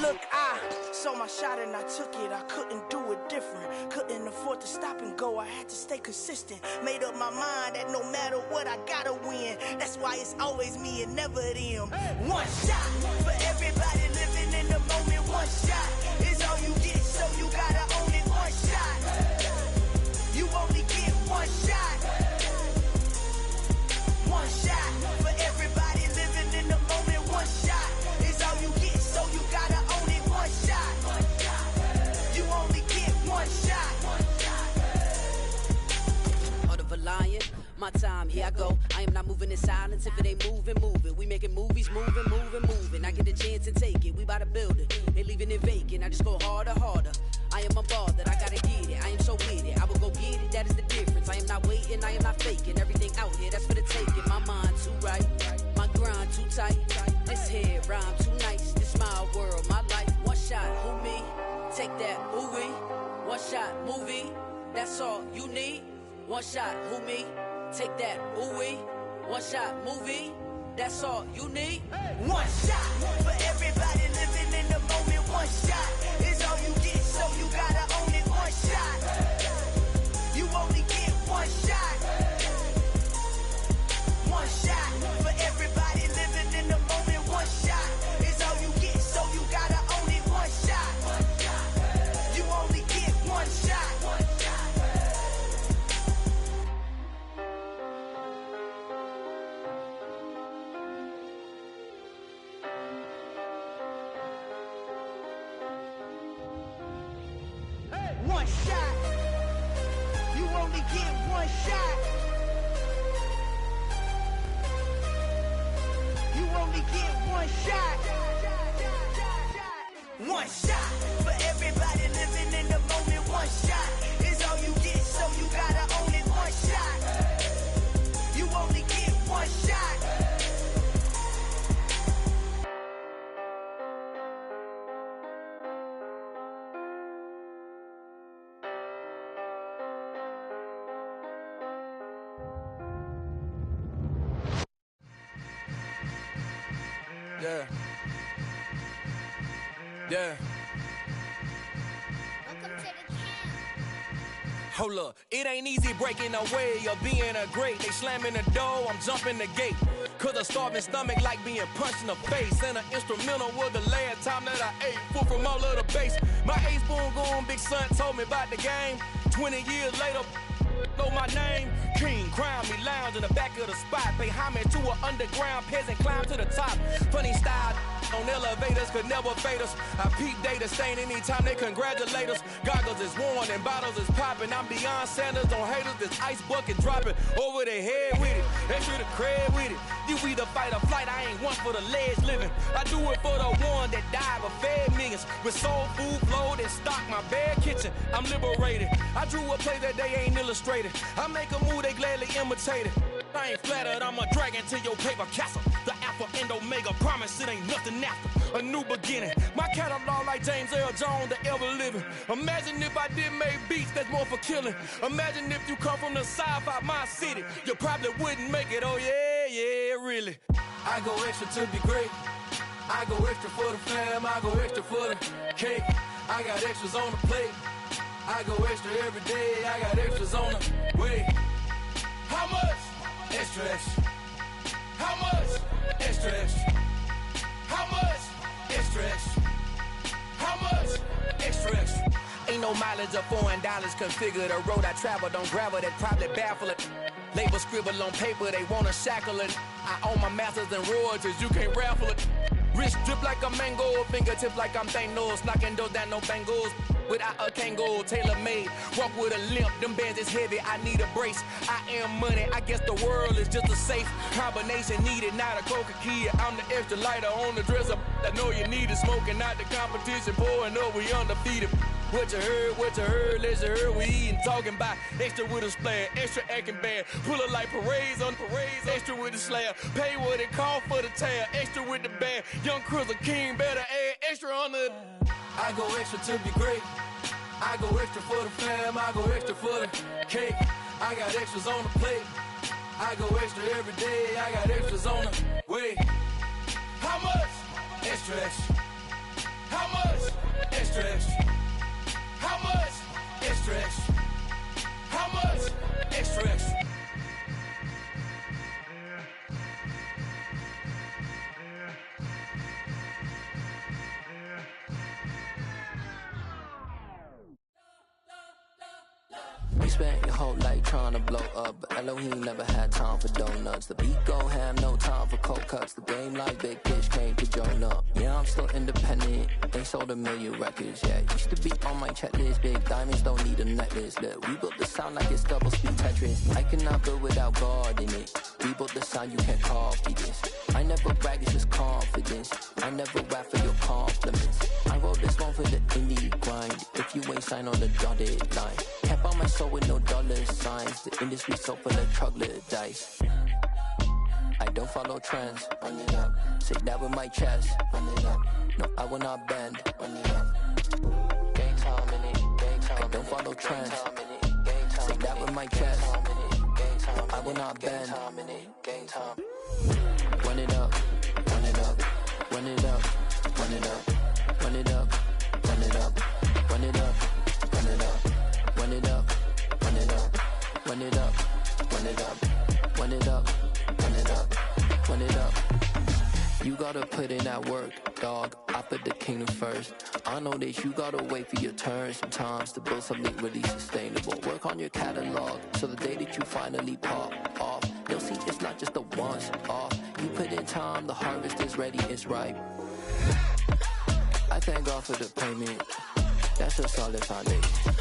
Look, I saw my shot and I took it. I couldn't do it different. Couldn't afford to stop and go. I had to stay consistent. Made up my mind that no matter what, I gotta win. That's why it's always me and never them. One shot for everybody. I go. I am not moving in silence. If it ain't moving, move it. We making movies, moving. I get a chance and take it. We bout to build it. Ain't leaving it vacant. I just go harder. I am a ball that I gotta get it. I am so with it. I will go get it. That is the difference. I am not waiting. I am not faking. Everything out here, that's for the taking. My mind too right. My grind too tight. This head rhyme too nice. This my world, my life. One shot, who me? Take that, ooh wee. One shot, movie. That's all you need. One shot, who me? Take that, ooh wee. One shot, movie. That's all you need. One shot for everybody living in the moment. One shot is all you get, so you gotta own it. One shot. You only get one shot. One shot for everybody living in the moment. One shot is all you get, so you gotta own it. One shot. You only get one shot. One shot. You only get one shot. You only get one shot. One shot for everybody living in the moment. One shot is all you get, so you gotta own it. One shot. You only get one shot. Yeah. Hold up, it ain't easy breaking away or being a great. They slamming the door, I'm jumping the gate. Cause a starving stomach like being punched in the face. And an instrumental was the last time that I ate. Full from all of the bass. My ace boom goon, big son told me about the game. 20 years later, know my name. King, crown me, lounge in the back of the spot. Pay homage to an underground peasant, climb to the top. Funny style on elevators could never fade us. I peep data stain anytime they congratulate us. Goggles is worn and bottles is popping. I'm beyond Sanders on haters, this ice bucket dropping over their head with it. Extra the cred with it. You either fight or flight, I ain't one for the ledge living. I do it for the one that died but fed millions. With soul food flowed and stocked my bare kitchen. I'm liberated. I drew a play that they ain't illustrated. I make a move, they gladly imitate it. I ain't flattered, I'm a dragon to your paper castle. The Alpha and Omega, promise it ain't nothing after. A new beginning. My catalog like James Earl Jones, the ever living. Imagine if I did make beats that's more for killing. Imagine if you come from the sci-fi, my city. You probably wouldn't make it, oh yeah, really. I go extra to be great. I go extra for the fam, I go extra for the cake. I got extras on the plate. I go extra every day, I got extras on the way. How much? Extra, extra. How much? Extra, extra. How much? Extra, extra. How much? Extra, extra. Ain't no mileage of $4 configure the road I travel. Don't gravel that probably baffle it. Label scribble on paper, they wanna shackle it. I own my masters and royalties, you can't raffle it. Wrist drip like a mango, fingertips like I'm Thanos. Knocking those down, no bangles. Without a Kango, tailor-made. Walk with a limp, them bands is heavy, I need a brace. I am money, I guess the world is just a safe combination needed, not a coca-key. I'm the extra lighter on the dresser. I know you need it, smoking out the competition, pouring up, we undefeated. What you heard, let's you heard, we eatin', talking about extra with a splash, extra acting bad, pull it like parades on parades, extra with the slab, pay what it cost for the tab, extra with the band, young Chris a king, better add extra on the. I go extra to be great, I go extra for the fam, I go extra for the cake, I got extras on the plate, I go extra every day, I got extras on the way. How much? Extra, extra. How much? Extra, extra. How much? Extra, extra. How much? Extra, extra. You spent your whole life trying to blow up, but Elohim never had time for donuts. The beat go ham, no time for cold cuts. The game like Big Fish came to join up. Yeah, I'm still independent, ain't sold a million records yet. Used to be on my checklist, big diamonds don't need a necklace. Look, we built the sound like it's double speed Tetris. I cannot build without God in it. We built the sound, you can't copy this. I never brag, it's just confidence. I never rap for your compliments. I wrote this one for the indie grind. If you ain't signed on the dotted line, can't buy my soul with no dollar signs. The industry so full of troglodytes. I don't follow trends. Run it up. Say that with my chest. Run it up. No, I will not bend. Run it up. Gang time in it. Gang time. I don't follow trends. Say that with my chest. No, I will not bend. Gang time. Run it up. Run it up. Run it up. Run it up. Run it up. Run it up. Run it up. Run it up. Run it up. Run it up. Run it up. Run it up. Run it up. Run it up. Run it up. You gotta put in that work, dog. I put the kingdom first. I know that you gotta wait for your turn sometimes to build something really sustainable. Work on your catalog so the day that you finally pop off, you'll see it's not just a once off. You put in time, the harvest is ready, it's ripe. I thank God for the payment. That's a solid foundation.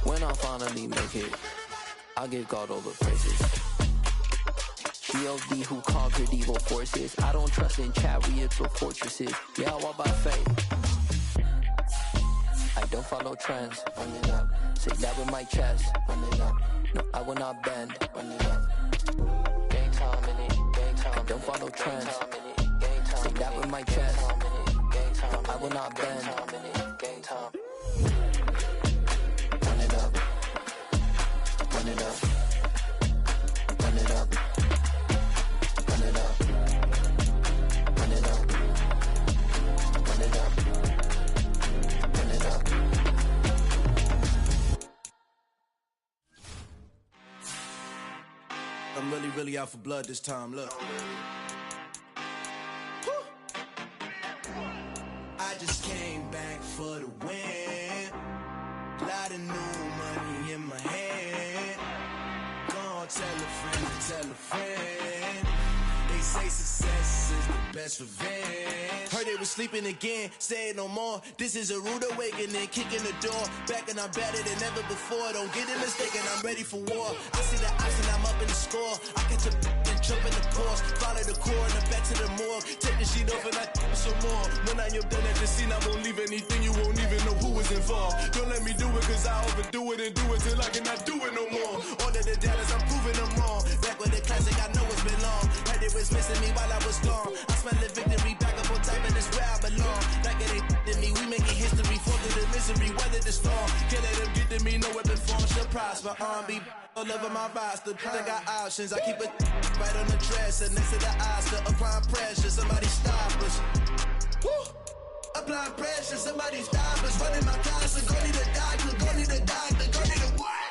When I finally make it, I'll give God all the praises. GLD who conquered evil forces. I don't trust in chariots or fortresses. Yeah, I walk by faith. I don't follow trends. Run it up. Say that with my chest. Run it up. No, I will not bend. Run it up. Gang time in it. Gang time. I don't follow trends. Say that with my chest. No, I will not bend. Gang time. Run it up. Run it up. Run it up. Run it up. Run it up. Run it up. Run it up. I'm really out for blood this time, look. I just came back for the win. Lot of new money in my hand. Gonna tell a friend to tell a friend. They say success is the best revenge. Heard they was sleeping again, say it no more. This is a rude awakening, kicking the door. Back and I'm better than ever before. Don't get it mistaken, I'm ready for war. I see the option, I'm up in the score. I catch a and jump in the course. Follow the core and the back to the morgue. Take the sheet off and I some more. When I am done at the scene, I won't leave anything. You won't even know who was involved. Don't let me do it cause I overdo it and do it till I cannot do it no more. All of the doubters, I'm proving them wrong. Back with the classic, I know it's been long. Heard it was missing me while I was gone. I smell the victory back up on top and it's where I belong. Like it ain't to me, we making history. Fall through the misery, weather the storm. Can't let them get to me, no weapon form shall prosper. R&B all over my roster. I got options, I keep it right on the dresser. Next to the Oscar, applying pressure, somebody stop us. Woo! Applying pressure, somebody stop us. Running my closet, go need a doctor, go need a doctor, go need a what?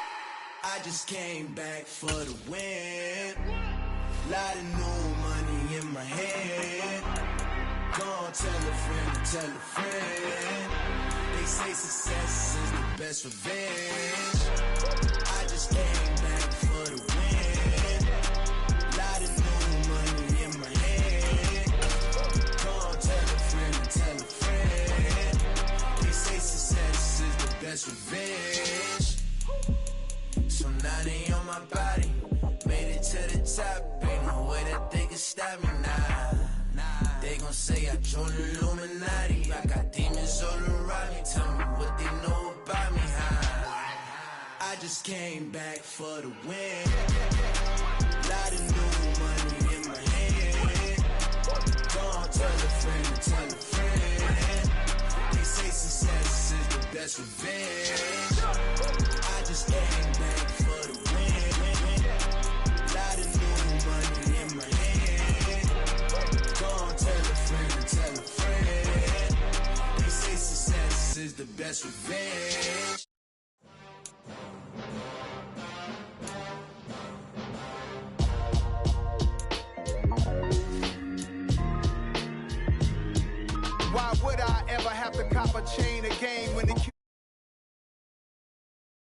I just came back for the win. Lot of new money in my hand. Gonna tell a friend to tell a friend. They say success is the best revenge. I just came back for the win. Lot of new money in my hand. Gonna tell a friend to tell a friend. They say success is the best revenge. So now they on my body. Made it to the top, ain't no way that they can stop me now. They gon' say I joined the Illuminati. I got demons all around me, tell me what they know about me, huh? I just came back for the win. Lot of new money in my hand. Gonna tell a friend to tell a friend. They say success is the best revenge. I just came back for the win. Lot of new money in my hand. Gonna tell a friend to tell a friend. They say success is the best revenge. Why would I ever have to cop a chain again?